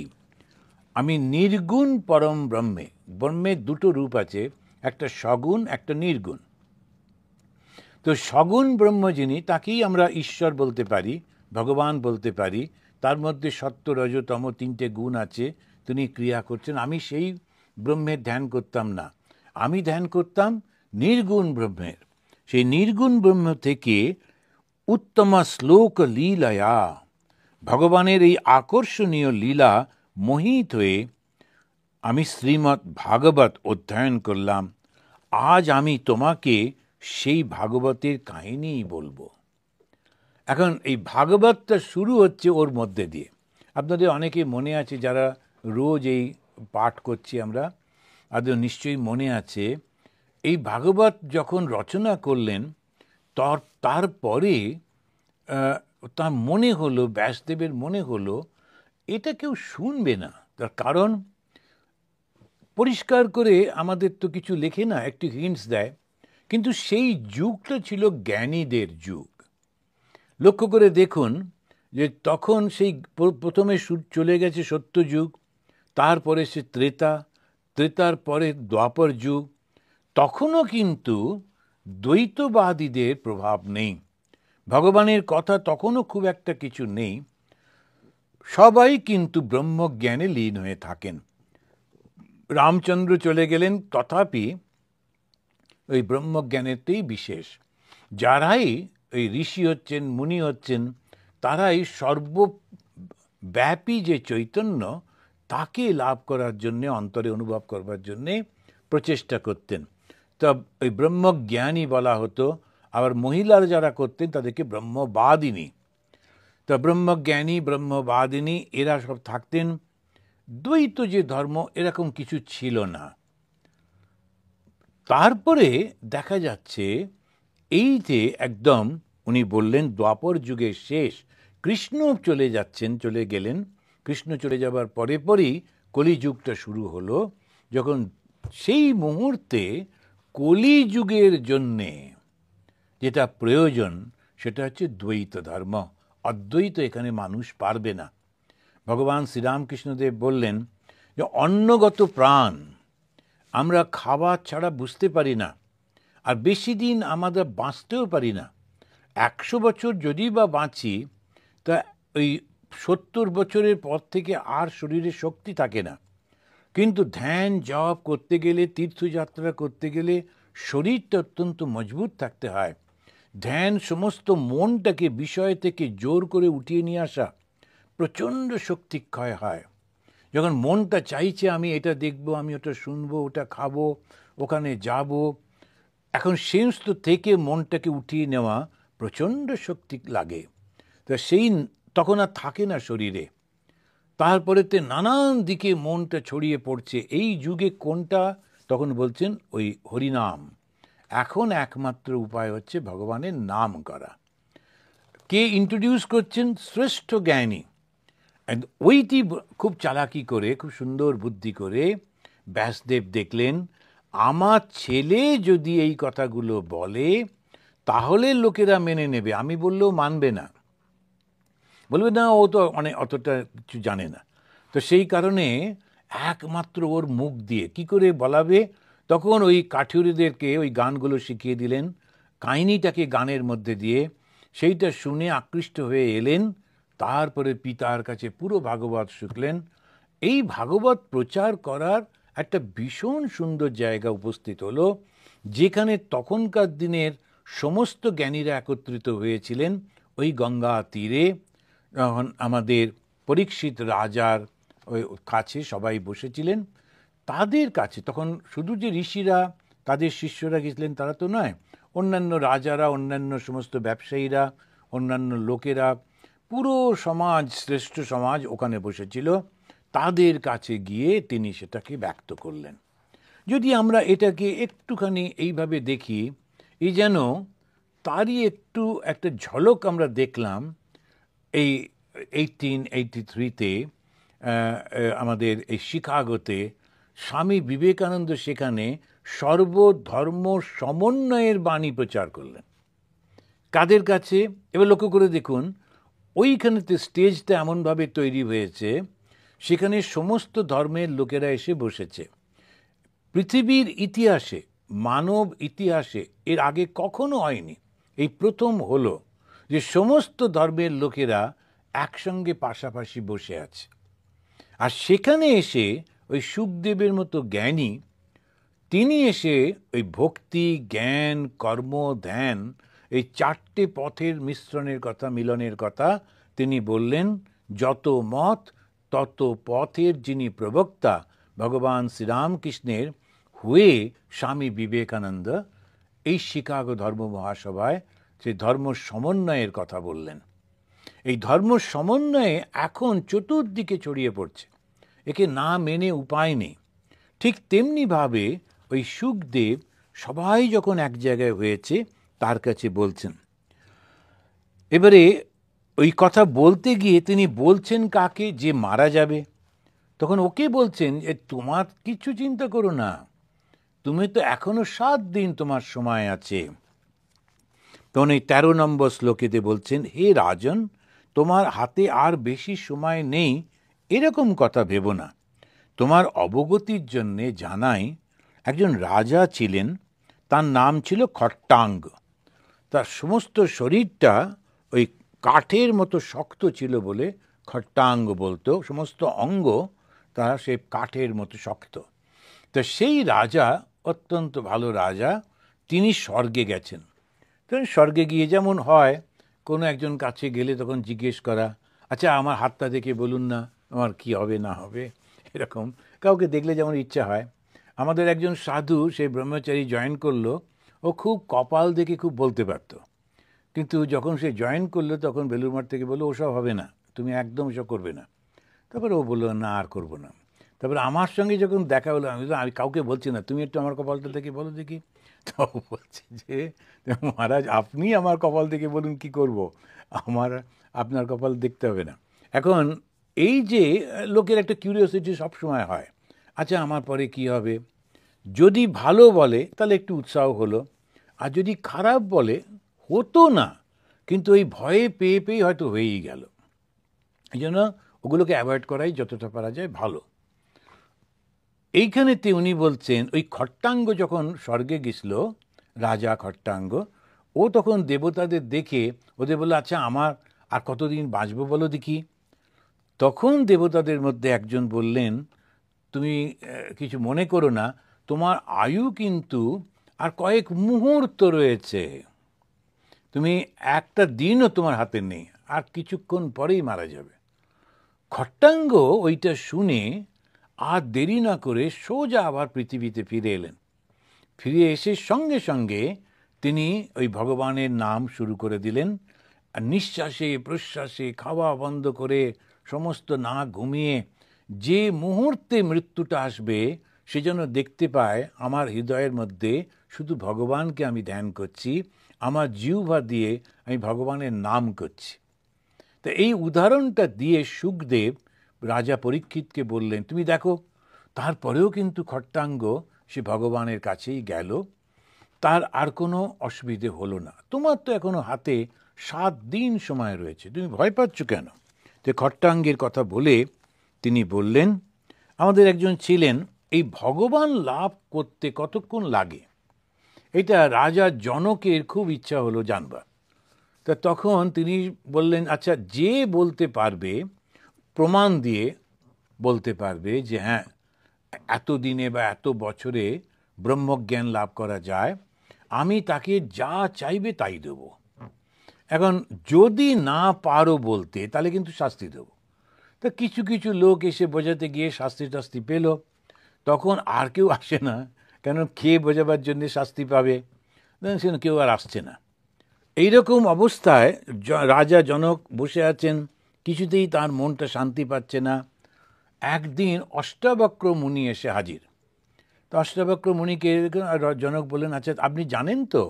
আমি নির্গুণ পরম ব্রহ্মে, ব্রহ্মের দুটো রূপ আছে, একটা সগুণ একটা নির্গুণ। তো সগুণ ব্রহ্ম যিনি, তাকেই আমরা ঈশ্বর বলতে পারি, ভগবান বলতে পারি। তার মধ্যে সত্য রজ তম তিনটে গুণ আছে, তিনি ক্রিয়া করছেন। আমি সেই ব্রহ্মের ধ্যান করতাম না, আমি ধ্যান করতাম নির্গুণ ব্রহ্মের। সেই নির্গুণ ব্রহ্ম থেকে উত্তম শ্লোক লীলায়া, ভগবানের এই আকর্ষণীয় লীলা মোহিত হয়ে আমি শ্রীমদ্ ভাগবত অধ্যয়ন করলাম। আজ আমি তোমাকে সেই ভাগবতের কাহিনীই বলবো। এখন এই ভাগবতটা শুরু হচ্ছে ওর মধ্যে দিয়ে। আপনাদের অনেকে মনে আছে যারা রোজ এই পাঠ করছি আমরা, তাদের নিশ্চয়ই মনে আছে এই ভাগবত যখন রচনা করলেন তারপরে তার মনে হলো, ব্যাসদেবের মনে হলো এটা কেউ শুনবে না। তার কারণ পরিষ্কার করে আমাদের তো কিছু লেখে না, একটু হিন্টস দেয়, কিন্তু সেই যুগটা ছিল জ্ঞানীদের যুগ। লক্ষ্য করে দেখুন যে তখন সেই প্রথমে চলে গেছে সত্যযুগ, তারপরে সে ত্রেতার পরে দ্বাপর যুগ। তখনও কিন্তু দ্বৈতবাদীদের প্রভাব নেই, ভগবানের কথা তখনও খুব একটা কিছু নেই। সবাই কিন্তু ব্রহ্মজ্ঞানে লীন হয়ে থাকেন। রামচন্দ্র চলে গেলেন, তথাপি ওই ব্রহ্মজ্ঞানেতেই বিশেষ। যারাই ওই ঋষি হচ্ছেন, মুনি হচ্ছেন, তারাই সর্বব্যাপী যে চৈতন্য তাকে লাভ করার জন্যে, অন্তরে অনুভব করবার জন্যে প্রচেষ্টা করতেন। তা ওই ব্রহ্মজ্ঞানী বলা হতো। আবার মহিলারা যারা করতেন তাদেরকে ব্রহ্মবাদিনী। তা ব্রহ্মজ্ঞানী, ব্রহ্মবাদিনী এরা সব থাকতেন। দ্বৈত যে ধর্ম এরকম কিছু ছিল না। তারপরে দেখা যাচ্ছে এই যে একদম উনি বললেন দ্বাপর যুগের শেষ, কৃষ্ণ চলে গেলেন। কৃষ্ণ চলে যাবার পরে পরেই কলিযুগটা শুরু হলো। যখন সেই মুহূর্তে কলিযুগের জন্যে যেটা প্রয়োজন সেটা হচ্ছে দ্বৈত ধর্ম। অদ্বৈত এখানে মানুষ পারবে না। ভগবান শ্রীরামকৃষ্ণদেব বললেন যে অন্নগত প্রাণ, আমরা খাবার ছাড়া বুঝতে পারি না, আর বেশি দিন আমাদের বাঁচতেও পারি না। 100 বছর যদি বা বাঁচি, তা ওই 70 বছরের পর থেকে আর শরীরে শক্তি থাকে না। কিন্তু ধ্যান জপ করতে গেলে, তীর্থযাত্রা করতে গেলে শরীরটা অত্যন্ত মজবুত থাকতে হয়। ধ্যান সমস্ত মনটাকে বিষয় থেকে জোর করে উঠিয়ে নিয়ে আসা, প্রচণ্ড শক্তিক্ষয় হয়। যখন মনটা চাইছে আমি এটা দেখব, আমি ওটা শুনবো, ওটা খাবো, ওখানে যাব, এখন সমস্ত থেকে মনটাকে উঠিয়ে নেওয়া প্রচণ্ড শক্তি লাগে। তো সেই তখন আর থাকে না শরীরে। তারপরেতে নানান দিকে মনটা ছড়িয়ে পড়ছে। এই যুগে কোনটা? তখন বলছেন ওই হরিনাম। এখন একমাত্র উপায় হচ্ছে ভগবানের নাম করা। কে ইন্ট্রোডিউস করছেন? শ্রেষ্ঠ জ্ঞানী। ওইটি খুব চালাকি করে, খুব সুন্দর বুদ্ধি করে ব্যাসদেব দেখলেন, আমার ছেলে যদি এই কথাগুলো বলে তাহলে লোকেরা মেনে নেবে, আমি বললেও মানবে না, বলবে না ও তো অতটা কিছু জানে না। তো সেই কারণে একমাত্র ওর মুখ দিয়ে কি করে বলাবে, তখন ওই কাঠুরিদেরকে ওই গানগুলো শিখিয়ে দিলেন, কাহিনীটাকে গানের মধ্যে দিয়ে। সেইটা শুনে আকৃষ্ট হয়ে এলেন। তারপরে পিতার কাছে পুরো ভাগবত শিখলেন। এই ভাগবত প্রচার করার একটা ভীষণ সুন্দর জায়গা উপস্থিত হলো, যেখানে তখনকার দিনের সমস্ত জ্ঞানীরা একত্রিত হয়েছিলেন ওই গঙ্গা তীরে। যখন আমাদের পরীক্ষিত রাজার ওই কাছে সবাই বসেছিলেন, তাদের কাছে তখন শুধু যে ঋষিরা তাদের শিষ্যরা গেছিলেন তারা তো নয়, অন্যান্য রাজারা, অন্যান্য সমস্ত ব্যবসায়ীরা, অন্যান্য লোকেরা, পুরো সমাজ, শ্রেষ্ঠ সমাজ ওখানে বসেছিল। তাদের কাছে গিয়ে তিনি সেটাকে ব্যক্ত করলেন। যদি আমরা এটাকে একটুখানি এইভাবে দেখি, এই যেন তারই একটা ঝলক আমরা দেখলাম এই 1883-তে আমাদের এই শিকাগোতে স্বামী বিবেকানন্দ সেখানে সর্বধর্ম সমন্বয়ের বাণী প্রচার করলেন। কাদের কাছে? এবার লক্ষ্য করে দেখুন, ওইখানেতে স্টেজটা এমনভাবে তৈরি হয়েছে, সেখানে সমস্ত ধর্মের লোকেরা এসে বসেছে। পৃথিবীর ইতিহাসে, মানব ইতিহাসে এর আগে কখনো হয়নি। এই প্রথম হলো যে সমস্ত ধর্মের লোকেরা একসঙ্গে পাশাপাশি বসে আছে। আর সেখানে এসে ওই শুকদেবের মতো জ্ঞানী তিনি এসে ওই ভক্তি, জ্ঞান, কর্ম, ধ্যান এই চারটে পথের মিশ্রণের কথা, মিলনের কথা তিনি বললেন। যত মত তত পথের যিনি প্রবক্তা ভগবান শ্রীরামকৃষ্ণের হয়ে স্বামী বিবেকানন্দ এই শিকাগো ধর্ম মহাসভায় সেই ধর্ম সমন্বয়ের কথা বললেন। এই ধর্ম সমন্বয়ে এখন চতুর্দিকে ছড়িয়ে পড়ছে, একে না মেনে উপায় নেই। ঠিক তেমনিভাবে ওই শুকদেব সবাই যখন এক জায়গায় হয়েছে তার কাছে বলছেন। এবারে ওই কথা বলতে গিয়ে তিনি বলছেন কাকে? যে মারা যাবে। তখন ওকে বলছেন যে তোমার কিছু চিন্তা করো না, তুমি তো এখনো 7 দিন তোমার সময় আছে। তখন এই 13 নম্বর শ্লোকেতে বলছেন, হে রাজন, তোমার হাতে আর বেশি সময় নেই এরকম কথা ভেবো না। তোমার অবগতির জন্যে জানাই, একজন রাজা ছিলেন, তার নাম ছিল খট্টাঙ্গ। তার সমস্ত শরীরটা ওই কাঠের মতো শক্ত ছিল বলে খট্টাঙ্গ বলতো, সমস্ত অঙ্গ তার সে কাঠের মতো শক্ত। তো সেই রাজা, অত্যন্ত ভালো রাজা, তিনি স্বর্গে গেছেন। তখন স্বর্গে গিয়ে যেমন হয়, কোনো একজন কাছে গেলে তখন জিজ্ঞেস করা, আচ্ছা আমার হাতটা দেখে বলুন না আমার কি হবে না হবে, এরকম কাউকে দেখলে যেমন ইচ্ছা হয়। আমাদের একজন সাধু, সেই ব্রহ্মচারী জয়েন করলো, ও খুব কপাল দেখে খুব বলতে পারত, কিন্তু যখন সে জয়েন করলো তখন বেলুড়মঠ থেকে বললো ওসব হবে না, তুমি একদম ওসব করবে না। তারপরে ও বললো না আর করবো না। তারপরে আমার সঙ্গে যখন দেখা হলো, আমি কাউকে বলছি না, তুমি একটু আমার কপালটা দেখে বলো দেখি। তো বলছে যে মহারাজ আপনি আমার কপাল দেখে বলুন কি করব, আপনার কপাল দেখতে হবে না। এখন এই যে লোকের একটা কিউরিওসিটি সবসময় হয়, আচ্ছা আমার পরে কি হবে। যদি ভালো বলে তাহলে একটু উৎসাহ হলো, আর যদি খারাপ বলে হতো না, কিন্তু ওই ভয়ে পেয়ে পেয়ে হয়তো হয়েই গেল। এই জন্য ওগুলোকে অ্যাভয়েড করাই যতটা পারা যায় ভালো। এইখানেতে উনি বলছেন, ওই খট্টাঙ্গ যখন স্বর্গে গেছিল, রাজা খট্টাঙ্গ, ও তখন দেবতাদের দেখে ওদের বললো, আচ্ছা আমার আর কতদিন বাঁচবো বলো দেখি। তখন দেবতাদের মধ্যে একজন বললেন, তুমি কিছু মনে করো না, তোমার আয়ু কিন্তু আর কয়েক মুহূর্ত রয়েছে, তুমি একটা দিনও তোমার হাতে নেই, আর কিছুক্ষণ পরেই মারা যাবে। খট্টাঙ্গ ওইটা শুনে আর দেরি না করে সোজা আবার পৃথিবীতে ফিরে এলেন। ফিরে এসে সঙ্গে সঙ্গে তিনি ওই ভগবানের নাম শুরু করে দিলেন। আর নিঃশ্বাসে প্রশ্বাসে খাওয়া বন্ধ করে সমস্ত না ঘুমিয়ে যে মুহূর্তে মৃত্যুটা আসবে সে যেন দেখতে পায় আমার হৃদয়ের মধ্যে শুধু ভগবানকে আমি ধ্যান করছি, আমার জিহ্বা দিয়ে আমি ভগবানের নাম করছি। তো এই উদাহরণটা দিয়ে শুকদেব রাজা পরীক্ষিতকে বললেন, তুমি দেখো তারপরেও কিন্তু খট্টাঙ্গ সে ভগবানের কাছেই গেল, তার আর কোনো অসুবিধে হলো না। তোমার তো এখনো হাতে 7 দিন সময় রয়েছে, তুমি ভয় পাচ্ছ কেন? তো খট্টাঙ্গের কথা বলে তিনি বললেন, আমাদের একজন ছিলেন, এই ভগবান লাভ করতে কতক্ষণ লাগে এটা রাজা জনকের খুব ইচ্ছা হলো জানবার। তা তখন তিনি বললেন, আচ্ছা যে বলতে পারবে, প্রমাণ দিয়ে বলতে পারবে যে হ্যাঁ এত দিনে বা এত বছরে ব্রহ্মজ্ঞান লাভ করা যায়, আমি তাকে যা চাইবে তাই দেব। এখন যদি না পারো বলতে তাহলে কিন্তু শাস্তি দেব। তা কিছু কিছু লোক এসে বোঝাতে গিয়ে শাস্তি টাস্তি পেল, তখন আর কেউ আসে না, কেন খেয়ে বোঝাবার জন্যে শাস্তি পাবে, সেখানে কেউ আর আসছে না। এইরকম অবস্থায় রাজা জনক বসে আছেন, কিছুতেই তার মনটা শান্তি পাচ্ছে না। একদিন অষ্টাবক্র মুনি এসে হাজির। তো অষ্টাবক্র মুনিকে জনক বললেন, আচ্ছা আপনি জানেন তো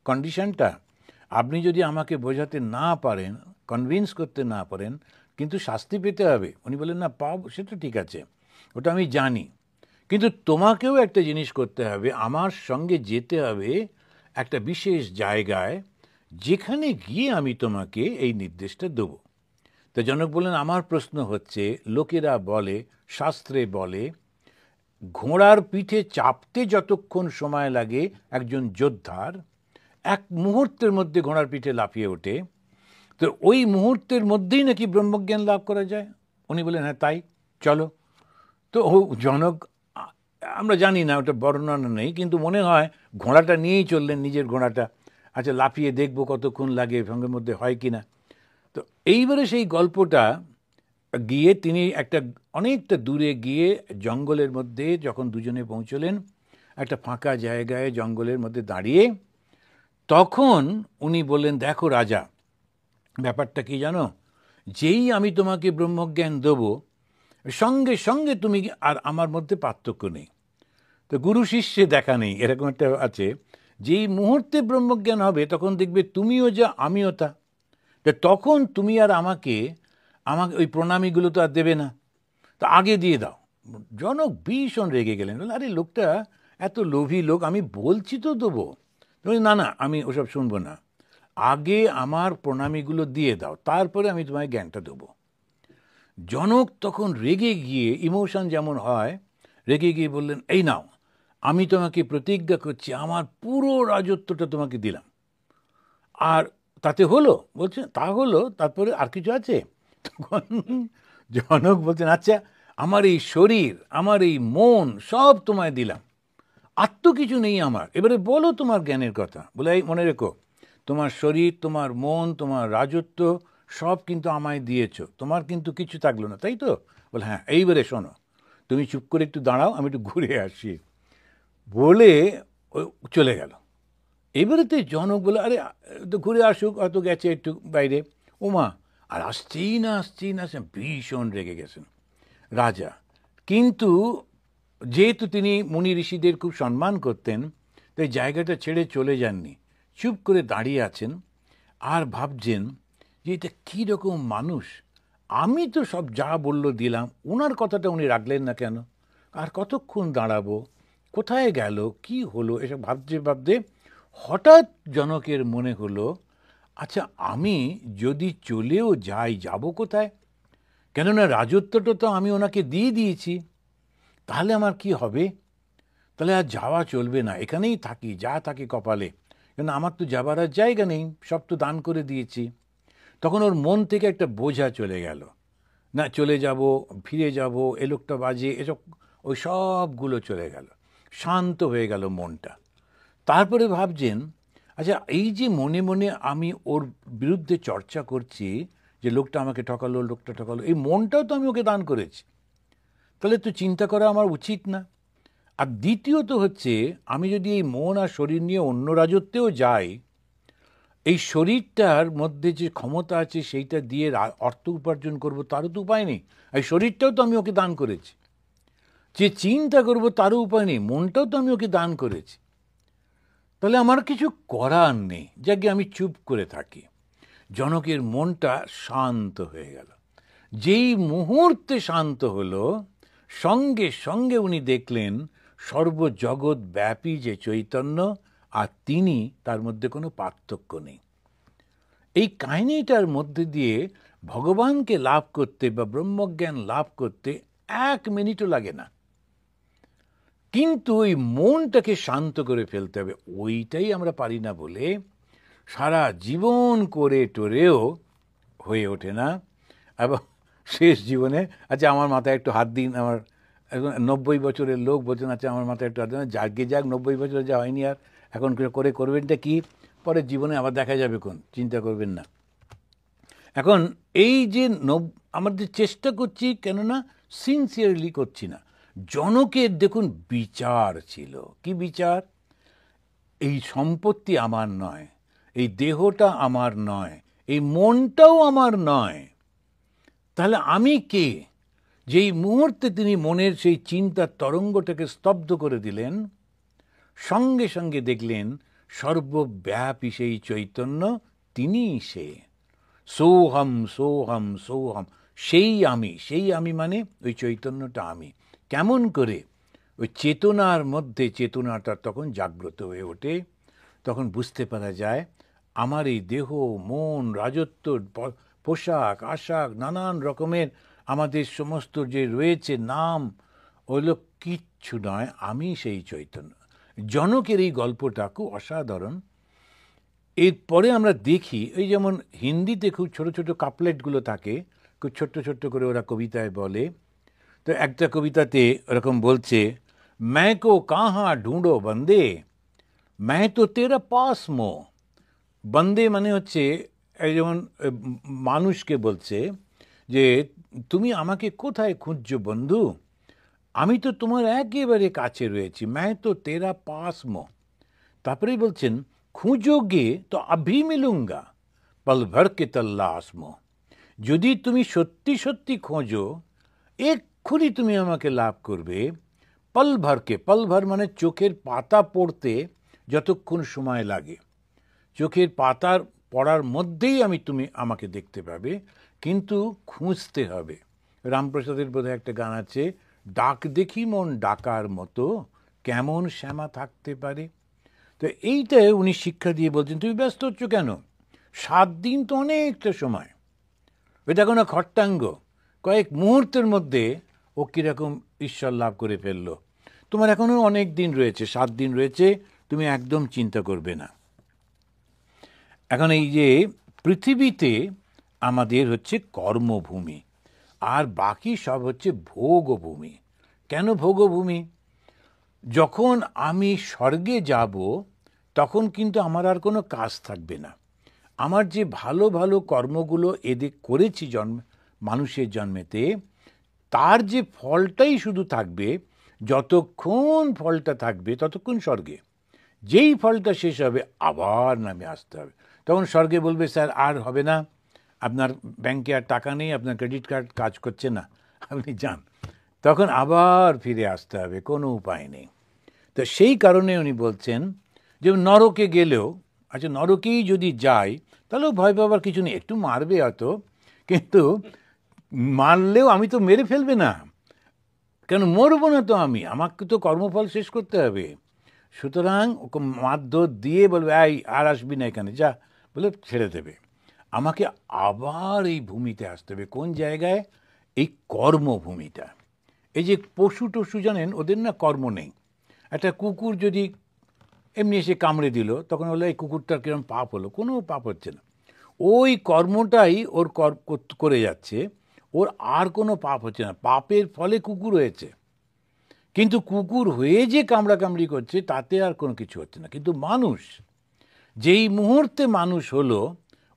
কন্ডিশনটা, আপনি যদি আমাকে বোঝাতে না পারেন, কনভিন্স করতে না পারেন, কিন্তু শাস্তি পেতে হবে। উনি বললেন, না পাবো সেটা ঠিক আছে, ওটা আমি জানি, কিন্তু তোমাকেও একটা জিনিস করতে হবে, আমার সঙ্গে যেতে হবে একটা বিশেষ জায়গায়, যেখানে গিয়ে আমি তোমাকে এই নির্দেশটা দেবো। তো জনক বললেন, আমার প্রশ্ন হচ্ছে, লোকেরা বলে, শাস্ত্রে বলে, ঘোড়ার পিঠে চাপতে যতক্ষণ সময় লাগে একজন যোদ্ধার, এক মুহূর্তের মধ্যে ঘোড়ার পিঠে লাফিয়ে ওঠে। তো ওই মুহূর্তের মধ্যেই নাকি ব্রহ্মজ্ঞান লাভ করা যায়। উনি বলেন হ্যাঁ তাই, চলো। তো জনক, আমরা জানি না, ওটা বর্ণনা নেই, কিন্তু মনে হয় ঘোড়াটা নিয়েই চললেন, নিজের ঘোড়াটা। আচ্ছা লাফিয়ে দেখবো কতক্ষণ লাগে, সঙ্গের মধ্যে হয় কি না। তো এইবারে সেই গল্পটা গিয়ে তিনি অনেকটা দূরে গিয়ে জঙ্গলের মধ্যে যখন দুজনে পৌঁছলেন, একটা ফাঁকা জায়গায় জঙ্গলের মধ্যে দাঁড়িয়ে, তখন উনি বললেন, দেখো রাজা, ব্যাপারটা কি জানো, যেই আমি তোমাকে ব্রহ্মজ্ঞান দেবো, সঙ্গে সঙ্গে তুমি আর আমার মধ্যে পার্থক্য নেই। তো গুরু শিষ্যে দেখা নেই, এরকম একটা আছে। যেই মুহূর্তে ব্রহ্মজ্ঞান হবে তখন দেখবে তুমিও যা আমিও তা। তখন তুমি আর আমাকে ওই প্রণামীগুলো তো আর দেবে না, তো আগে দিয়ে দাও। জনক ভীষণ রেগে গেলেন, আরে লোকটা এত লোভী লোক, আমি বলছি তো দেবো। না না, আমি ওসব শুনবো না, আগে আমার প্রণামীগুলো দিয়ে দাও, তারপরে আমি তোমায় জ্ঞানটা দেবো। জনক তখন রেগে গিয়ে, ইমোশন যেমন হয়, রেগে গিয়ে বললেন, এই নাও, আমি তোমাকে প্রতিজ্ঞা করছি আমার পুরো রাজত্বটা তোমাকে দিলাম। আর তাতে হলো? বলছে তা হলো, তারপরে আর কিছু আছে? তখন জনক বলছেন, আচ্ছা আমার এই শরীর, আমার এই মন সব তোমায় দিলাম, আর তো কিছু নেই আমার, এবারে বলো তোমার জ্ঞানের কথা। বলে এই মনে রেখো, তোমার শরীর, তোমার মন, তোমার রাজত্ব সব কিন্তু আমায় দিয়েছো, তোমার কিন্তু কিছু থাকলো না, তাই তো? বলে হ্যাঁ। এইবারে শোনো, তুমি চুপ করে একটু দাঁড়াও, আমি একটু ঘুরে আসি, বলে চলে গেল। এবারেতে জনক বলে, আরে তো ঘুরে আসুক, হয়তো গেছে একটু বাইরে। ওমা, আর আসছেই না, ভীষণ রেগে গেছেন রাজা। কিন্তু যেহেতু তিনি মুনি ঋষিদের খুব সম্মান করতেন, তাই জায়গাটা ছেড়ে চলে যাননি, চুপ করে দাঁড়িয়ে আছেন আর ভাবছেন যে এটা কীরকম মানুষ, আমি তো সব যা বলল দিলাম, ওনার কথাটা উনি রাখলেন না কেন, আর কতক্ষণ দাঁড়াবো, কোথায় গেল, কি হলো, এসব ভাবতে ভাবতে হঠাৎ জনকের মনে হলো, আচ্ছা আমি যদি চলেও যাই, যাব কোথায়? কেননা রাজত্বটা তো আমি ওনাকে দিয়ে দিয়েছি, তাহলে আমার কি হবে? তাহলে আর যাওয়া চলবে না, এখানেই থাকি, যা থাকে কপালে, কেন আমার তো যাবার আর জায়গা নেই, সব তো দান করে দিয়েছি। তখন ওর মন থেকে একটা বোঝা চলে গেল, না চলে যাব, ফিরে যাব, এ লোকটা বাজে, এসব ওই সবগুলো চলে গেল, শান্ত হয়ে গেল মনটা। তারপরে ভাবছেন, আচ্ছা এই যে মনে মনে আমি ওর বিরুদ্ধে চর্চা করছি, যে লোকটা আমাকে ঠকালো, লোকটা ঠকালো, এই মনটাও তো আমি ওকে দান করেছি, তাহলে তো চিন্তা করা আমার উচিত না। আর দ্বিতীয়ত হচ্ছে, আমি যদি এই মন আর শরীর নিয়ে অন্য রাজত্বেও যাই, এই শরীরটার মধ্যে যে ক্ষমতা আছে সেইটা দিয়ে অর্থ উপার্জন করব, তারও তো উপায় নেই। এই শরীরটাও তো আমি ওকে দান করেছি। যে চিন্তা করব তারও উপায় নেই, মনটাও তো আমি ওকে দান করেছি। তাহলে আমার কিছু করার নেই, যাকে আমি চুপ করে থাকি। জনকের মনটা শান্ত হয়ে গেল। যেই মুহূর্তে শান্ত হলো, সঙ্গে সঙ্গে উনি দেখলেন সর্বজগৎ ব্যাপী যে চৈতন্য, আর তিনি, তার মধ্যে কোনো পার্থক্য নেই। এই কাহিনীটার মধ্যে দিয়ে ভগবানকে লাভ করতে বা ব্রহ্মজ্ঞান লাভ করতে 1 মিনিটও লাগে না, কিন্তু ওই মনটাকে শান্ত করে ফেলতে হবে। ওইটাই আমরা পারি না বলে সারা জীবন করে টোরেও হয়ে ওঠে না। এবং শেষ জীবনে, আচ্ছা আমার মাথায় একটু হাত দিন, আমার এখন 90 বছরের লোক বলছেন, আচ্ছা আমার মাথায় একটু হাত দিন, যাকে যাক 90 বছরে যা হয়নি, আর এখন করে করবেনটা কি, পরের জীবনে আবার দেখা যাবে, কোন চিন্তা করবেন না। এখন এই যে আমাদের চেষ্টা করছি, কেননা সিনসিয়ারলি করছি না। জনকের দেখুন বিচার ছিল, কি বিচার, এই সম্পত্তি আমার নয়, এই দেহটা আমার নয়, এই মনটাও আমার নয়, তাহলে আমি কে? যেই মুহূর্তে তিনি মনের সেই চিন্তার তরঙ্গটাকে স্তব্ধ করে দিলেন, সঙ্গে সঙ্গে দেখলেন সর্বব্যাপী সেই চৈতন্য, তিনিই সে। সোহম সোহম সোহম, সেই আমি মানে ওই চৈতন্যটা আমি। কেমন করে? ওই চেতনার মধ্যে চেতনাটা তখন জাগ্রত হয়ে ওঠে, তখন বুঝতে পারা যায় আমার এই দেহ, মন, রাজত্ব, পোশাক আশাক, নানান রকমের আমাদের সমস্ত যে রয়েছে নাম, ওগুলো কিচ্ছু নয়, আমি সেই চৈতন্য। জনকের এই গল্পটা খুব অসাধারণ। এরপরে আমরা দেখি এই যেমন হিন্দিতে খুব ছোট ছোট কাপলেটগুলো থাকে, খুব ছোট্ট ছোট্ট করে ওরা কবিতায় বলে। তো একটা কবিতাতে ওরকম বলছে, मैं को कहाँ ढूंढो बंदे, मैं तो तेरा पास মো। বন্দে মানে হচ্ছে এই যেমন মানুষকে বলছে যে তুমি আমাকে কোথায় খুঁজছো বন্ধু, আমি তো তোমার একেবারে কাছে রয়েছি, मैं तो तेरा पास মো। তারপরেই বলছেন, খুঁজোগে তো अभी मिलूंगा, पल भर के तलाश মো। যদি তুমি সত্যি সত্যি খোঁজো এক্ষুনি তুমি আমাকে লাভ করবে, পল ভরকে, পল ভর মানে চোখের পাতা পড়তে যতক্ষণ সময় লাগে, চোখের পাতার পড়ার মধ্যেই তুমি আমাকে দেখতে পাবে, কিন্তু খুঁজতে হবে। রামপ্রসাদের বোধহয় একটা গান আছে, ডাক দেখি মন ডাকার মতো, কেমন শ্যামা থাকতে পারে। তো এইটাই উনি শিক্ষা দিয়ে বলছেন, তুমি ব্যস্ত হচ্ছ কেন, 7 দিন তো অনেকটা সময়, এটা কোনো খট্টাঙ্গ, কয়েক মুহূর্তের মধ্যে ও কীরকম ঈশ্বর লাভ করে ফেললো। তোমার এখনও অনেক দিন রয়েছে, 7 দিন রয়েছে, তুমি একদম চিন্তা করবে না। এখন এই যে পৃথিবীতে আমাদের হচ্ছে কর্মভূমি, আর বাকি সব হচ্ছে ভোগভূমি। কেন ভোগভূমি? যখন আমি স্বর্গে যাব তখন কিন্তু আমার আর কোনো কাজ থাকবে না। আমার যে ভালো ভালো কর্মগুলো এদের করেছি মানুষের জন্মেতে, তার যে ফলটাই শুধু থাকবে, যতক্ষণ ফলটা থাকবে ততক্ষণ স্বর্গে। যেই ফলটা শেষ হবে আবার নামে আসতে হবে। তখন স্বর্গে বলবে, স্যার আর হবে না, আপনার ব্যাংকে আর টাকা নেই, আপনার ক্রেডিট কার্ড কাজ করছে না, আপনি যান। তখন আবার ফিরে আসতে হবে, কোনো উপায় নেই। তো সেই কারণে উনি বলছেন যে নরকে গেলেও, আচ্ছা নরকেই যদি যাই তাহলেও ভয় পাবার কিছু নেই, একটু মারবে হয়তো, কিন্তু মারলেও আমি তো মেরে ফেলবে না, কেন মরবো না তো আমি, আমাকে তো কর্মফল শেষ করতে হবে। সুতরাং ওকে মারধর দিয়ে বলবে, এই আর আসবি না এখানে, যা, বলে ছেড়ে দেবে। আমাকে আবার এই ভূমিতে আসতে হবে। কোন জায়গায়? এই কর্মভূমিটা। এই যে পশু টশু জানেন, ওদের না কর্ম নেই। একটা কুকুর যদি এমনি এসে কামড়ে দিল, তখন বলে এই কুকুরটার কিরম পাপ হলো, কোনো পাপ হচ্ছে না, ওই কর্মটাই ওর করে যাচ্ছে, ওর আর কোনো পাপ হচ্ছে না, পাপের ফলে কুকুর হয়েছে। কিন্তু কুকুর হয়ে যে কামড়াকামড়ি করছে তাতে আর কোনো কিছু হচ্ছে না। কিন্তু মানুষ, যেই মুহূর্তে মানুষ হলো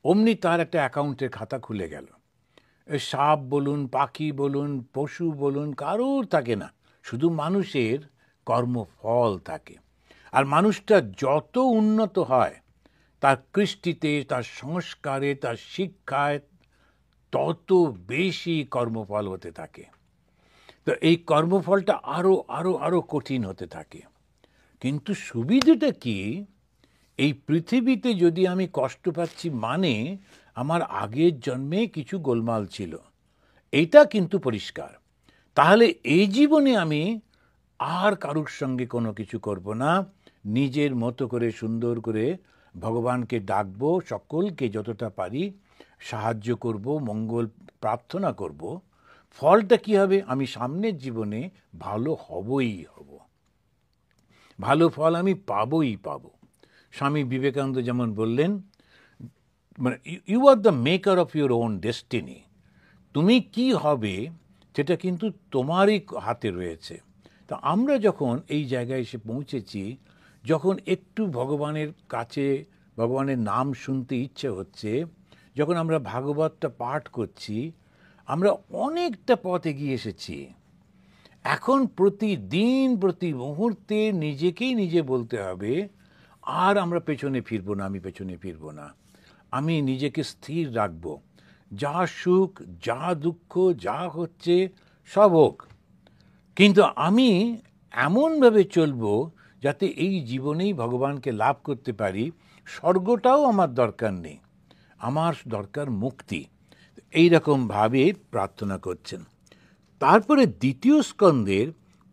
অমনি তার একটা অ্যাকাউন্টের খাতা খুলে গেল। সাপ বলুন, পাখি বলুন, পশু বলুন, কারোর থাকে না, শুধু মানুষের কর্মফল থাকে। আর মানুষটা যত উন্নত হয় তার কৃষ্টিতে, তার সংস্কারে, তার শিক্ষায়, তত বেশি কর্মফল হতে থাকে। তো এই কর্মফলটা আরও আরও আরও কঠিন হতে থাকে। কিন্তু সুবিধাটা কি, এই পৃথিবীতে যদি আমি কষ্ট পাচ্ছি মানে আমার আগের জন্মে কিছু গোলমাল ছিল, এটা কিন্তু পরিষ্কার। তাহলে এই জীবনে আমি আর কারুর সঙ্গে কোনো কিছু করব না, নিজের মতো করে সুন্দর করে ভগবানকে ডাকবো, সকলকে যতটা পারি সাহায্য করব, মঙ্গল প্রার্থনা করব। ফলটা কি হবে? আমি সামনের জীবনে ভালো হবই হব, ভালো ফল আমি পাবই পাবো। স্বামী বিবেকানন্দ যেমন বললেন, মানে you are the maker of your own destiny. তুমি কি হবে সেটা কিন্তু তোমারই হাতে রয়েছে। তো আমরা যখন এই জায়গায় এসে পৌঁছেছি, যখন একটু ভগবানের কাছে ভগবানের নাম শুনতে ইচ্ছে হচ্ছে, যখন আমরা ভাগবতটা পাঠ করছি, আমরা অনেকটা পথ এগিয়ে এসেছি। এখন প্রতিদিন প্রতি মুহূর্তে নিজেকেই নিজে বলতে হবে, আর আমরা পেছনে ফিরবো না, আমি পেছনে ফিরবো না, আমি নিজেকে স্থির রাখবো। যা সুখ, যা দুঃখ, যা হচ্ছে সব হোক, কিন্তু আমি এমনভাবে চলবো যাতে এই জীবনেই ভগবানকে লাভ করতে পারি। স্বর্গটাও আমার দরকার নেই, আমার দরকার মুক্তি। এইরকমভাবে প্রার্থনা করছেন। তারপরে দ্বিতীয় স্কন্ধের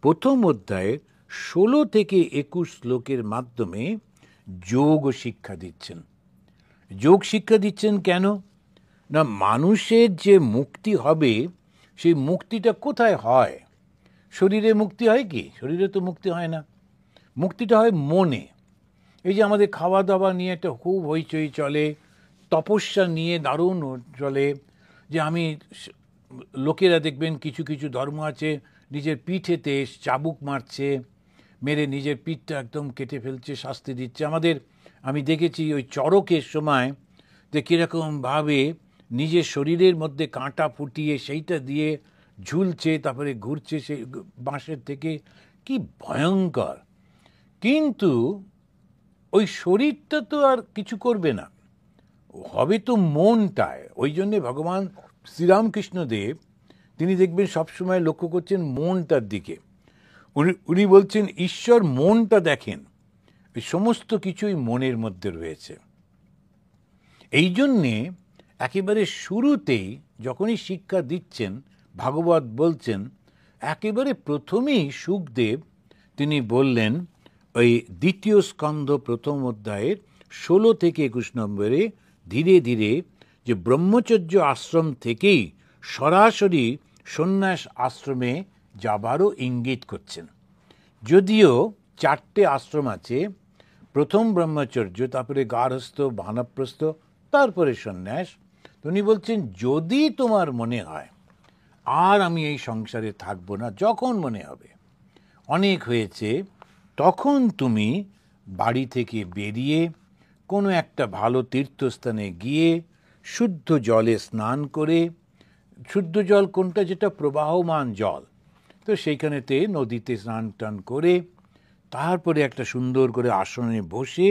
প্রথম অধ্যায়ের 16 থেকে 21 শ্লোকের মাধ্যমে যোগ শিক্ষা দিচ্ছেন। যোগ শিক্ষা দিচ্ছেন কেন না, মানুষের যে মুক্তি হবে সেই মুক্তিটা কোথায় হয়? শরীরে মুক্তি হয় কি? শরীরে তো মুক্তি হয় না, মুক্তিটা হয় মনে। এই যে আমাদের খাওয়া দাওয়া নিয়ে একটা খুব হইচই চলে, তপস্যা নিয়ে দারুণ চলে, যে আমি লোকেরা দেখবেন কিছু কিছু ধর্ম আছে নিজের পিঠেতে চাবুক মারছে, মেরে নিজের পিঠটা একদম কেটে ফেলছে, শাস্তি দিচ্ছে। আমি দেখেছি ওই চড়কের সময় যে কীরকমভাবে নিজের শরীরের মধ্যে কাঁটা ফুটিয়ে সেইটা দিয়ে ঝুলছে, তারপরে ঘুরছে সেই বাঁশের থেকে, কি ভয়ঙ্কর। কিন্তু ওই শরীরটা তো আর কিছু করবে না, হবে তো মনটায়। ওই জন্যে ভগবান শ্রীরামকৃষ্ণদেব তিনি দেখবেন সবসময় লক্ষ্য করছেন মনটার দিকে। উনি বলছেন ঈশ্বর মনটা দেখেন, এই সমস্ত কিছুই মনের মধ্যে রয়েছে। এই জন্যে একেবারে শুরুতেই যখনই শিক্ষা দিচ্ছেন, ভাগবত বলছেন, একেবারে প্রথমেই সুখদেব তিনি বললেন ওই দ্বিতীয় স্কন্ধ প্রথম অধ্যায়ের 16 থেকে 21 নম্বরে ধীরে ধীরে যে ব্রহ্মচর্য আশ্রম থেকেই সরাসরি সন্ন্যাস আশ্রমে যাবারও ইঙ্গিত করছেন। যদিও 4টে আশ্রম আছে, প্রথম ব্রহ্মচর্য, তারপরে গার্হস্থ, বানপ্রস্থ, তারপরে সন্ন্যাস। উনি বলছেন যদি তোমার মনে হয় আর আমি এই সংসারে থাকবো না, যখন মনে হবে অনেক হয়েছে, তখন তুমি বাড়ি থেকে বেরিয়ে কোনো একটা ভালো তীর্থস্থানে গিয়ে শুদ্ধ জলে স্নান করে, শুদ্ধ জল কোনটা, যেটা প্রবাহমান জল, তো সেইখানেতে নদীতে স্নান টান করে তারপরে একটা সুন্দর করে আসনে বসে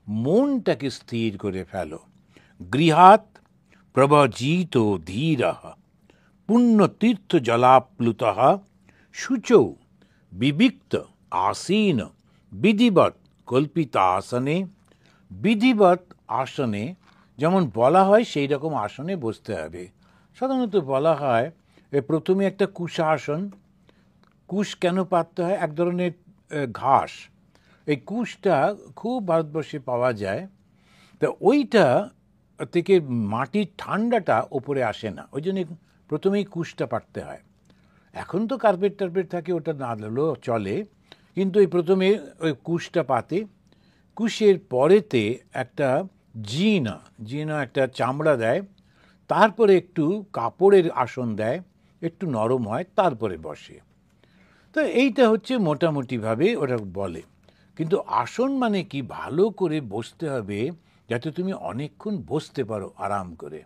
মনটাকে স্থির করে ফেলো। গৃহাৎ প্রভজিত ধীরঃ পুণ্যতীর্থ জলাপ্লুতঃ শুচৌ বিবিক্ত আসীন বিধিবৎ কল্পিতাসনে। বিধিবৎ আসনে যেমন বলা হয় সেই রকম আসনে বসতে হবে। সাধারণত বলা হয় প্রথমে একটা কুশাসন। কুশ কেন পাততে হয়? এক ধরনের ঘাস, এই কুশটা খুব ভারতবর্ষে পাওয়া যায়, তা ওইটা থেকে মাটির ঠান্ডাটা ওপরে আসে না, ওই জন্য প্রথমেই কুশটা পাততে হয়। এখন তো কার্পেট টার্পেট থাকে, ওটা না দিলেও চলে, কিন্তু এই প্রথমে ওই কুশটা পাতে। কুশের পরেতে একটা জিনা একটা চামড়া দেয়, তারপরে একটু কাপড়ের আসন দেয়, একটু নরম হয়, তারপরে বসে। তো এইটা হচ্ছে মোটামুটিভাবে ওরা বলে। কিন্তু আসন মানে কি, ভালো করে বসতে হবে যাতে তুমি অনেকক্ষণ বসতে পারো আরাম করে।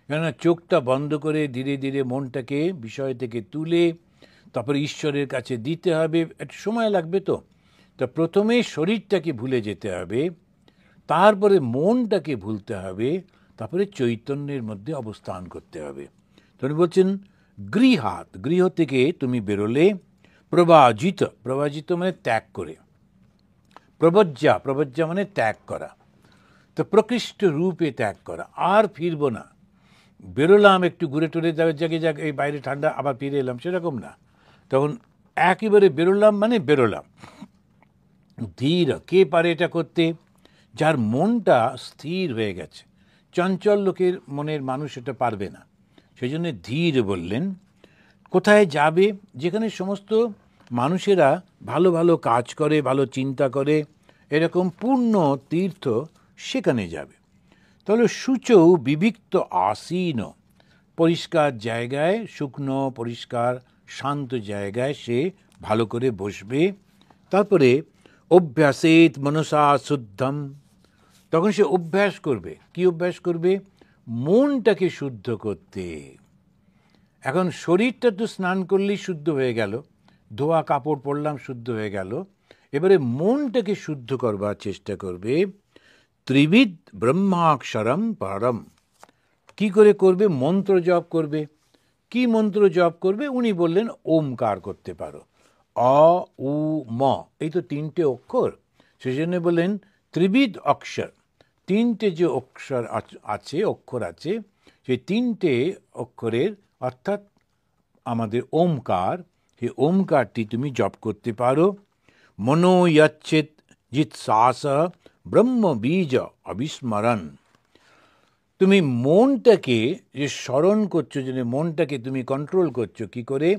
কেননা চোখটা বন্ধ করে ধীরে ধীরে মনটাকে বিষয় থেকে তুলে তারপরে ঈশ্বরের কাছে দিতে হবে, একটু সময় লাগবে। তো প্রথমে শরীরটাকে ভুলে যেতে হবে, তারপরে মনটাকে ভুলতে হবে, তারপরে চৈতন্যের মধ্যে অবস্থান করতে হবে। তিনি বলছেন গৃহাৎ, গৃহ থেকে তুমি বেরোলে, প্রবাজিত মানে ত্যাগ করে, প্রবজ্জা মানে ত্যাগ করা, তো প্রকৃষ্ট রূপে ত্যাগ করা, আর ফিরবো না। বেরোলাম একটু ঘুরে টুরে জায়গায় এই বাইরে ঠান্ডা, আবার ফিরে এলাম, সেরকম না। তখন একেবারে বেরোলাম মানে বেরোলাম। ধীর, কে পারে এটা করতে? যার মনটা স্থির হয়ে গেছে। চঞ্চল লোকের মনের মানুষ এটা পারবে না, সেই জন্য ধীর বললেন। কোথায় যাবে? যেখানে সমস্ত মানুষেরা ভালো ভালো কাজ করে, ভালো চিন্তা করে, এরকম পূর্ণ তীর্থ, সেখানে যাবে। তাহলে শুচৌ বিবিক্ত আসীন, পরিষ্কার জায়গায়, শুকনো পরিষ্কার শান্ত জায়গায় সে ভালো করে বসবে। তারপরে অভ্যাসেত মনসা শুদ্ধম, তখন সে অভ্যাস করবে। কি অভ্যাস করবে? মনটাকে শুদ্ধ করতে। এখন শরীরটা তো স্নান করলেই শুদ্ধ হয়ে গেল, ধোয়া কাপড় পরলাম, শুদ্ধ হয়ে গেল। এবারে মনটাকে শুদ্ধ করবার চেষ্টা করবে। ত্রিবিদ ব্রহ্মাক্ষরম পরম, কি করে করবে? মন্ত্র জপ করবে। কি মন্ত্র জপ করবে? উনি বললেন ওমকার করতে পারো, অ উ ম, এই তো 3টে অক্ষর, সেই জন্য বললেন ত্রিবিদ অক্ষর। 3টে যে অক্ষর আছে, সেই 3টে অক্ষরের অর্থাৎ আমাদের ওমকার, সেই ওমকারটি তুমি জপ করতে পারো। মনো ইচ্ছেত জিত শ্বাস ব্রহ্ম বীজ অবিস্মরণ, তুমি মনটাকে যে স্মরণ করছো, যে মনটাকে তুমি কন্ট্রোল করছো কি করে?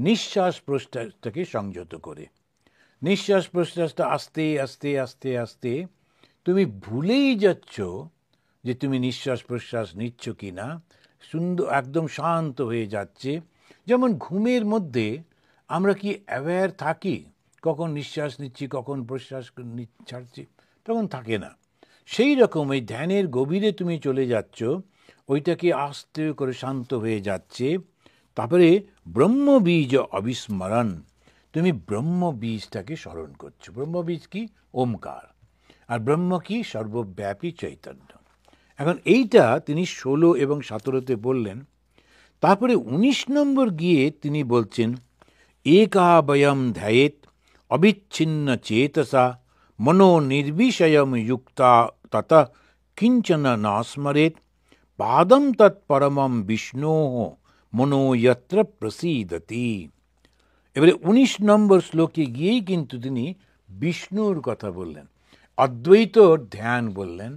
নিঃশ্বাস প্রশ্বাসটাকে সংযত করে। নিঃশ্বাস প্রশ্বাসটা আস্তে আস্তে আস্তে আস্তে তুমি ভুলেই যাচ্ছ যে তুমি নিঃশ্বাস প্রশ্বাস নিচ্ছ কি না, সুন্দর একদম শান্ত হয়ে যাচ্ছে। যেমন ঘুমের মধ্যে আমরা কি অ্যাওয়্যার থাকি কখন নিঃশ্বাস নিচ্ছি কখন প্রশ্বাস ছাড়ছি? তখন থাকে না। সেই রকম এই ধ্যানের গভীরে তুমি চলে যাচ্ছ, ওইটাকে আস্তে করে শান্ত হয়ে যাচ্ছে। তারপরে ব্রহ্মবীজ অবিস্মরণ, তুমি ব্রহ্মবীজটাকে স্মরণ করছো। ব্রহ্মবীজ কি? ওমকার। আর ব্রহ্ম কি? সর্বব্যাপী চৈতন্য। এখন এইটা তিনি 16 এবং 17-তে বললেন। তারপরে 19 নম্বর গিয়ে তিনি বলছেন, একাবয়ম ধ্যায়েত অবিচ্ছিন্ন চেতসা মনো নির্বিষয়ম যুক্তা তত কিঞ্চন না স্মরেত পাদম তৎপরমম বিষ্ণো মনো যত্র প্রসীদতি। এবারে 19 নম্বর শ্লোকে গিয়েই কিন্তু তিনি বিষ্ণুর কথা বললেন, অদ্বৈত ধ্যান বললেন,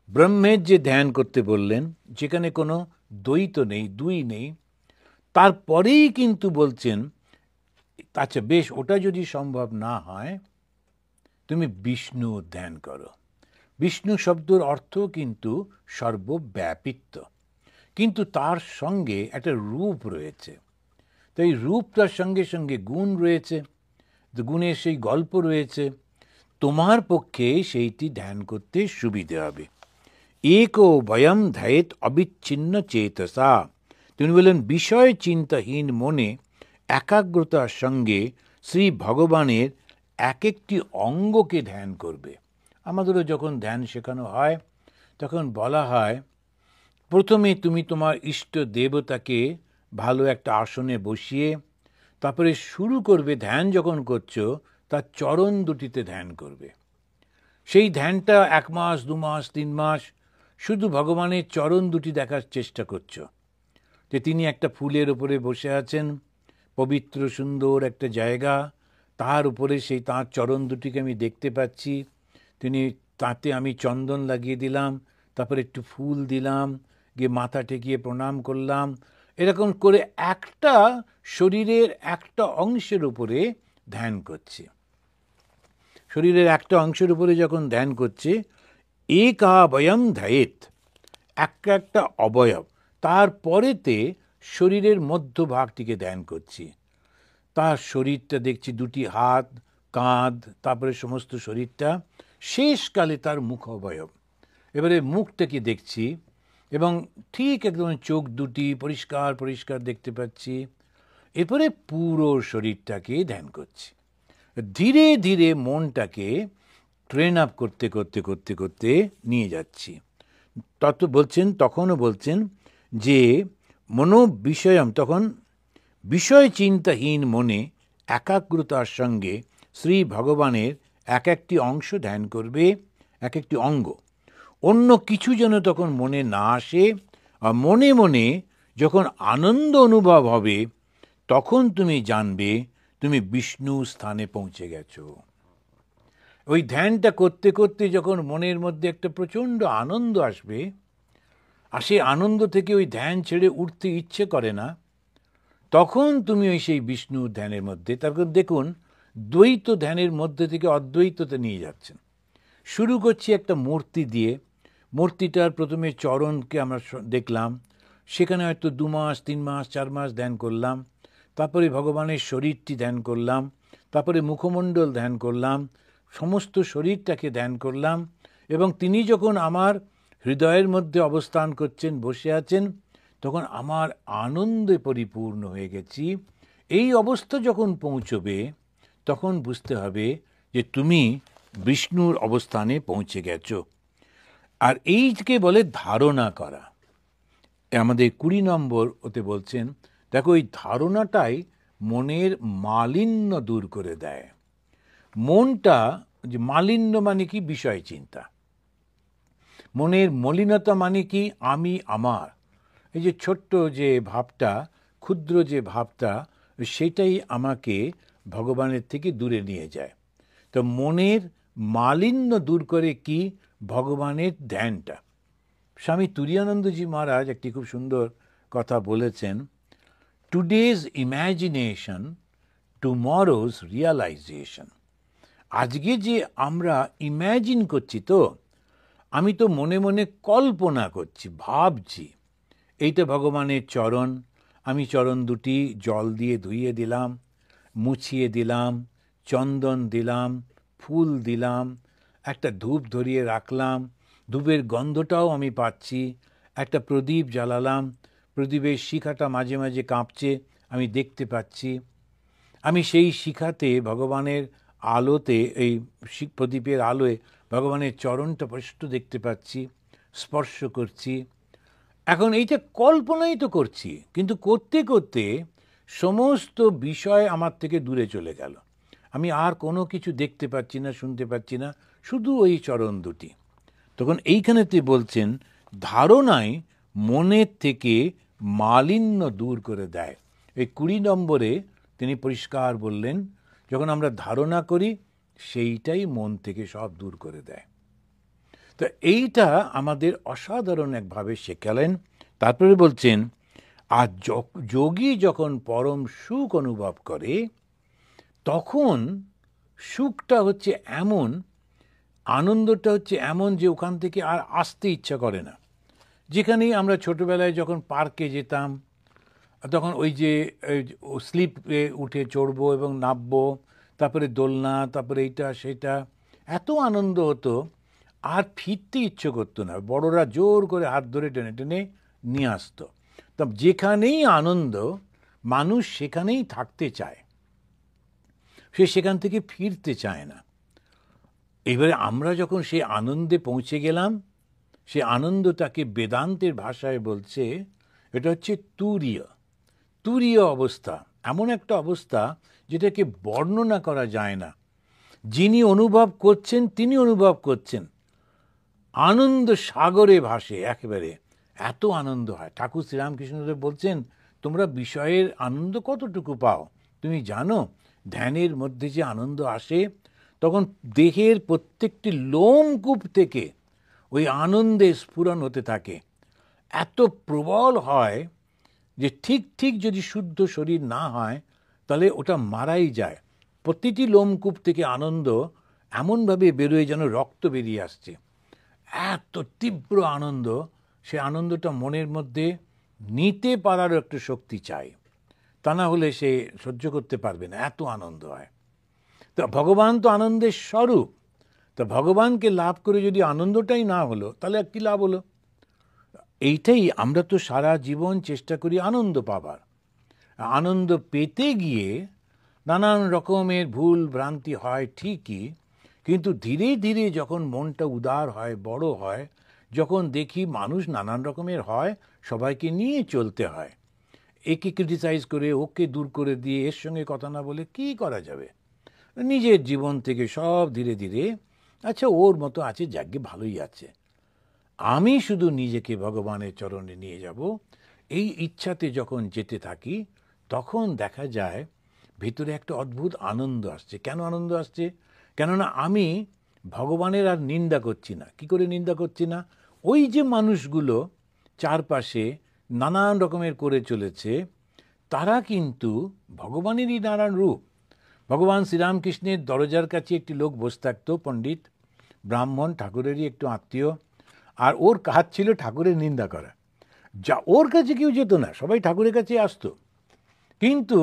ব্রহ্মের যে ধ্যান করতে বললেন, যেখানে কোনো দ্বৈত নেই, দুই নেই। তারপরেই কিন্তু বলছেন, আচ্ছা বেশ, ওটা যদি সম্ভব না হয় তুমি বিষ্ণু ধ্যান করো। বিষ্ণু শব্দের অর্থ কিন্তু সর্বব্যাপিত্ব, কিন্তু তার সঙ্গে একটা রূপ রয়েছে। তো এই রূপটার সঙ্গে সঙ্গে গুণ রয়েছে, গুণের সেই গল্প রয়েছে। তোমার পক্ষে সেইটি ধ্যান করতে সুবিধে হবে। একো বয়ম ধ্যায়েত অবিচ্ছিন্ন চেতসা, তিনি বলেন বিষয় চিন্তাহীন মনে একাগ্রতার সঙ্গে শ্রী ভগবানের এক একটি অঙ্গকে ধ্যান করবে। আমাদেরও যখন ধ্যান শেখানো হয় তখন বলা হয়, প্রথমে তুমি তোমার ইষ্ট দেবতাকে ভালো একটা আসনে বসিয়ে তারপরে শুরু করবে। ধ্যান যখন করছো তার চরণ দুটিতে ধ্যান করবে। সেই ধ্যানটা 1 মাস 2 মাস 3 মাস শুধু ভগবানের চরণ দুটি দেখার চেষ্টা করছো, যে তিনি একটা ফুলের উপরে বসে আছেন, পবিত্র সুন্দর একটা জায়গা, তার উপরে সেই তাঁর চরণ দুটিকে আমি দেখতে পাচ্ছি। তিনি তাতে আমি চন্দন লাগিয়ে দিলাম, তারপরে একটু ফুল দিলাম, গিয়ে মাথা ঠেকিয়ে প্রণাম করলাম। এরকম করে একটা শরীরের একটা অংশের উপরে ধ্যান করছে। শরীরের একটা অংশের উপরে যখন ধ্যান করছে, একাবয়ম ধ্যায়েত, একটা অবয়ব, তারপরেতে শরীরের মধ্যভাগটিকে ধ্যান করছি। তার শরীরটা দেখছি, দুটি হাত, কাঁধ, তারপরে সমস্ত শরীরটা, শেষকালে তার মুখ অবয়ব। এবারে মুখটাকে দেখছি এবং ঠিক একদম চোখ দুটি পরিষ্কার পরিষ্কার দেখতে পাচ্ছি। এরপরে পুরো শরীরটাকে ধ্যান করছি। ধীরে ধীরে মনটাকে ট্রেন আপ করতে করতে করতে করতে নিয়ে যাচ্ছি। তখনও বলছেন যে মনোবিষয়ম, তখন বিষয় চিন্তাহীন মনে একাগ্রতার সঙ্গে শ্রী ভগবানের এক একটি অংশ ধ্যান করবে, এক একটি অঙ্গ। অন্য কিছু যেন তখন মনে না আসে। আর মনে মনে যখন আনন্দ অনুভব হবে তখন তুমি জানবে তুমি বিষ্ণু স্থানে পৌঁছে গেছো। ওই ধ্যানটা করতে করতে যখন মনের মধ্যে একটা প্রচণ্ড আনন্দ আসবে, আর সেই আনন্দ থেকে ওই ধ্যান ছেড়ে উঠতে ইচ্ছে করে না, তখন তুমি ওই সেই বিষ্ণু ধ্যানের মধ্যে, তারপর দেখুন দ্বৈত ধ্যানের মধ্যে থেকে অদ্বৈততে নিয়ে যাচ্ছেন। শুরু করছি একটা মূর্তি দিয়ে। মূর্তিটার প্রথমে চরণকে আমরা দেখলাম, সেখানে হয়তো 2 মাস 3 মাস 4 মাস ধ্যান করলাম। তারপরে ভগবানের শরীরটি ধ্যান করলাম, তারপরে মুখমণ্ডল ধ্যান করলাম, সমস্ত শরীরটাকে ধ্যান করলাম। এবং তিনি যখন আমার হৃদয়ের মধ্যে অবস্থান করছেন, বসে আছেন, তখন আমার আনন্দে পরিপূর্ণ হয়ে গেছি। এই অবস্থা যখন পৌঁছবে তখন বুঝতে হবে যে তুমি বিষ্ণুর অবস্থানে পৌঁছে গেছো। আর এইকে বলে ধারণা করা। আমাদের 20 নম্বর ওতে বলছেন, দেখো এই ধারণাটাই মনের মালিন্য দূর করে দেয়। মনটা, যে মালিন্য মানে কি? বিষয় চিন্তা। মনের মলিনতা মানে কি? আমি আমার, এই যে ছোট্ট যে ভাবটা, ক্ষুদ্র যে ভাবটা, সেটাই আমাকে ভগবানের থেকে দূরে নিয়ে যায়। তো মনের মালিন্য দূর করে কি? ভগবানের ধ্যানটা। স্বামী তুরীয়ানন্দজি মহারাজ একটি খুব সুন্দর কথা বলেছেন, টুডেজ ইম্যাজিনেশন, টুমরোজ রিয়ালাইজেশন। আজকে যে আমরা ইম্যাজিন করছি, তো আমি তো মনে মনে কল্পনা করছি, ভাবছি এইটা ভগবানের চরণ, আমি চরণ দুটি জল দিয়ে ধুইয়ে দিলাম, মুছিয়ে দিলাম, চন্দন দিলাম, ফুল দিলাম, একটা ধূপ ধরিয়ে রাখলাম, ধূপের গন্ধটাও আমি পাচ্ছি, একটা প্রদীপ জ্বালালাম, প্রদীপের শিখাটা মাঝে মাঝে কাঁপছে, আমি দেখতে পাচ্ছি, আমি সেই শিখাতে ভগবানের আলোতে, এই প্রদীপের আলোয় ভগবানের চরণটা স্পষ্ট দেখতে পাচ্ছি, স্পর্শ করছি। এখন এইটা কল্পনাই তো করছি, কিন্তু করতে করতে সমস্ত বিষয় আমার থেকে দূরে চলে গেল, আমি আর কোনো কিছু দেখতে পাচ্ছি না, শুনতে পাচ্ছি না, শুধু ওই চরণ দুটি। তখন এইখানেতে বলছেন ধারণায় মনের থেকে মালিন্য দূর করে দেয়। এই 20 নম্বরে তিনি পরিষ্কার বললেন, যখন আমরা ধারণা করি সেইটাই মন থেকে সব দূর করে দেয়। তো এইটা আমাদের অসাধারণ একভাবে শেখালেন। তারপরে বলছেন, আর যোগী যখন পরম সুখ অনুভব করে, তখন সুখটা হচ্ছে এমন, আনন্দটা হচ্ছে এমন যে ওখান থেকে আর আসতে ইচ্ছা করে না। যেখানেই আমরা ছোটবেলায় যখন পার্কে যেতাম, তখন ওই যে স্লিপে উঠে চড়বো এবং নামবো, তারপরে দোলনা, তারপরে এইটা সেটা, এত আনন্দ হতো, আর ফিরতে ইচ্ছে করতো না। বড়রা জোর করে হাত ধরে টেনে টেনে নিয়ে আসতো। তা যেখানেই আনন্দ, মানুষ সেখানেই থাকতে চায়, সে সেখান থেকে ফিরতে চায় না। এবারে আমরা যখন সেই আনন্দে পৌঁছে গেলাম, সে আনন্দটাকে বেদান্তের ভাষায় বলছে এটা হচ্ছে তুরীয় অবস্থা, এমন একটা অবস্থা যেটাকে বর্ণনা করা যায় না। যিনি অনুভব করছেন তিনি অনুভব করছেন, আনন্দ সাগরে ভাসে একেবারে, এত আনন্দ হয়। ঠাকুর শ্রীরামকৃষ্ণদেব বলছেন, তোমরা বিষয়ের আনন্দ কতটুকু পাও তুমি জানো? ধ্যানের মধ্যে যে আনন্দ আসে, তখন দেহের প্রত্যেকটি লোমকূপ থেকে ওই আনন্দে স্ফুরণ হতে থাকে, এত প্রবল হয় যে ঠিক যদি শুদ্ধ শরীর না হয় তাহলে ওটা মারাই যায়। প্রতিটি লোমকূপ থেকে আনন্দ এমনভাবে বেরোয় যেন রক্ত বেরিয়ে আসছে, এত তীব্র আনন্দ। সে আনন্দটা মনের মধ্যে নিতে পারারও একটু শক্তি চাই, তা না হলে সে সহ্য করতে পারবে না, এত আনন্দ হয়। তো ভগবান তো আনন্দের স্বরূপ, তা ভগবানকে লাভ করে যদি আনন্দটাই না হলো তাহলে আর কি লাভ হলো? এইটাই আমরা তো সারা জীবন চেষ্টা করি আনন্দ পাবার। আনন্দ পেতে গিয়ে নানান রকমের ভুল ভ্রান্তি হয় ঠিকই, কিন্তু ধীরে ধীরে যখন মনটা উদার হয়, বড় হয়, যখন দেখি মানুষ নানান রকমের হয়, সবাইকে নিয়ে চলতে হয়, একে ক্রিটিসাইজ করে ওকে দূর করে দিয়ে এর সঙ্গে কথা না বলে কি করা যাবে? নিজের জীবন থেকে সব ধীরে ধীরে, আচ্ছা ওর মতো আছে, যাকে ভালোই আছে, আমি শুধু নিজেকে ভগবানের চরণে নিয়ে যাব, এই ইচ্ছাতে যখন যেতে থাকি, তখন দেখা যায় ভিতরে একটা অদ্ভুত আনন্দ আসছে। কেন আনন্দ আসছে? কেননা আমি ভগবানের আর নিন্দা করছি না। কি করে নিন্দা করছি না? ওই যে মানুষগুলো চারপাশে নানান রকমের করে চলেছে, তারা কিন্তু ভগবানেরই নানান রূপ। ভগবান শ্রীরামকৃষ্ণের দরজার কাছে একটি লোক বসে থাকতো, পণ্ডিত ব্রাহ্মণ, ঠাকুরেরই একটু আত্মীয়, আর ওর কাজ ছিল ঠাকুরের নিন্দা করা। যা ওর কাছে কেউ যেত না, সবাই ঠাকুরের কাছে আসতো, কিন্তু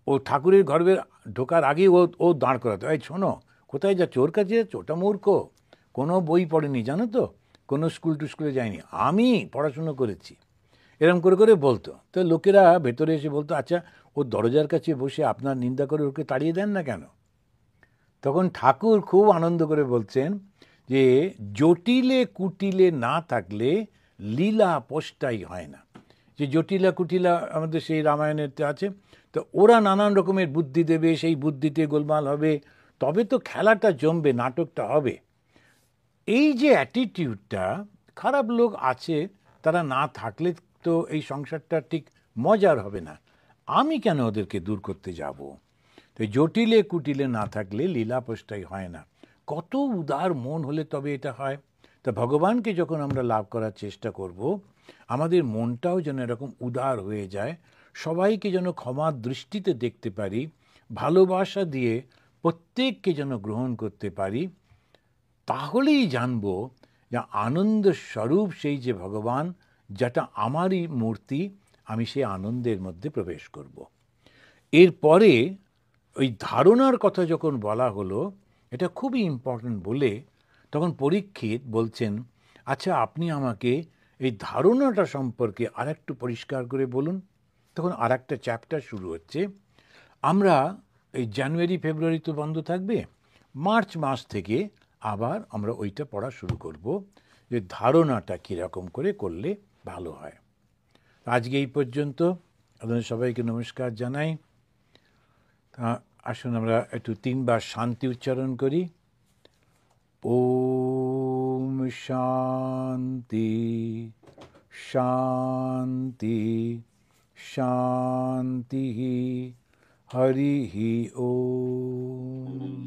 ও ঠাকুরের গর্ভে ঢোকার আগে ও দাঁড় করাতো, এই শোনো, কোথায় যাচ্ছে? ওর কাছে যাচ্ছে? ওটা মূর্খ, কোনো বই পড়েনি, জানো তো, কোনো স্কুলে যায়নি, আমি পড়াশুনো করেছি, এরম করে করে বলতো। তো লোকেরা ভেতরে এসে বলতো, আচ্ছা ও দরজার কাছে বসে আপনার নিন্দা করে ওকে তাড়িয়ে দেন না কেন? তখন ঠাকুর খুব আনন্দ করে বলছেন যে জটিলে কুটিলে না থাকলে লীলা পোষ্টাই হয় না। যে জটিলা কুটিলা আমাদের সেই রামায়ণেতে আছে, তো ওরা নানান রকমের বুদ্ধি দেবে, সেই বুদ্ধিতে গোলমাল হবে, তবে তো খেলাটা জমবে, নাটকটা হবে। এই যে অ্যাটিটিউডটা, খারাপ লোক আছে, তারা না থাকলে তো এই সংসারটা ঠিক মজার হবে না, আমি কেন ওদেরকে দূর করতে যাব? তো জটিলে কুটিলে না থাকলে লীলাপোষ্টাই হয় না। কত উদার মন হলে তবে এটা হয়। তা ভগবানকে যখন আমরা লাভ করার চেষ্টা করব, আমাদের মনটাও যেন এরকম উদার হয়ে যায়, সবাইকে যেন ক্ষমার দৃষ্টিতে দেখতে পারি, ভালোবাসা দিয়ে প্রত্যেককে যেন গ্রহণ করতে পারি, তাহলেই জানব যে আনন্দ স্বরূপ সেই যে ভগবান, যেটা আমারই মূর্তি, আমি সেই আনন্দের মধ্যে প্রবেশ করব। এরপরে ওই ধারণার কথা যখন বলা হলো, এটা খুবই ইম্পর্ট্যান্ট বলে, তখন পরীক্ষিত বলছেন, আচ্ছা আপনি আমাকে এই ধারণাটা সম্পর্কে আরেকটু পরিষ্কার করে বলুন। তখন আর একটা চ্যাপ্টার শুরু হচ্ছে। আমরা এই জানুয়ারি ফেব্রুয়ারি তো বন্ধ থাকবে, মার্চ মাস থেকে আবার আমরা ওইটা পড়া শুরু করব, যে ধারণাটা কীরকম করে করলে ভালো হয়। আজকে এই পর্যন্ত। আপনাদের সবাইকে নমস্কার জানাই। আসুন আমরা একটু 3 বার শান্তি উচ্চারণ করি। ওম শান্তি শান্তি শান্তি। হরি ওম।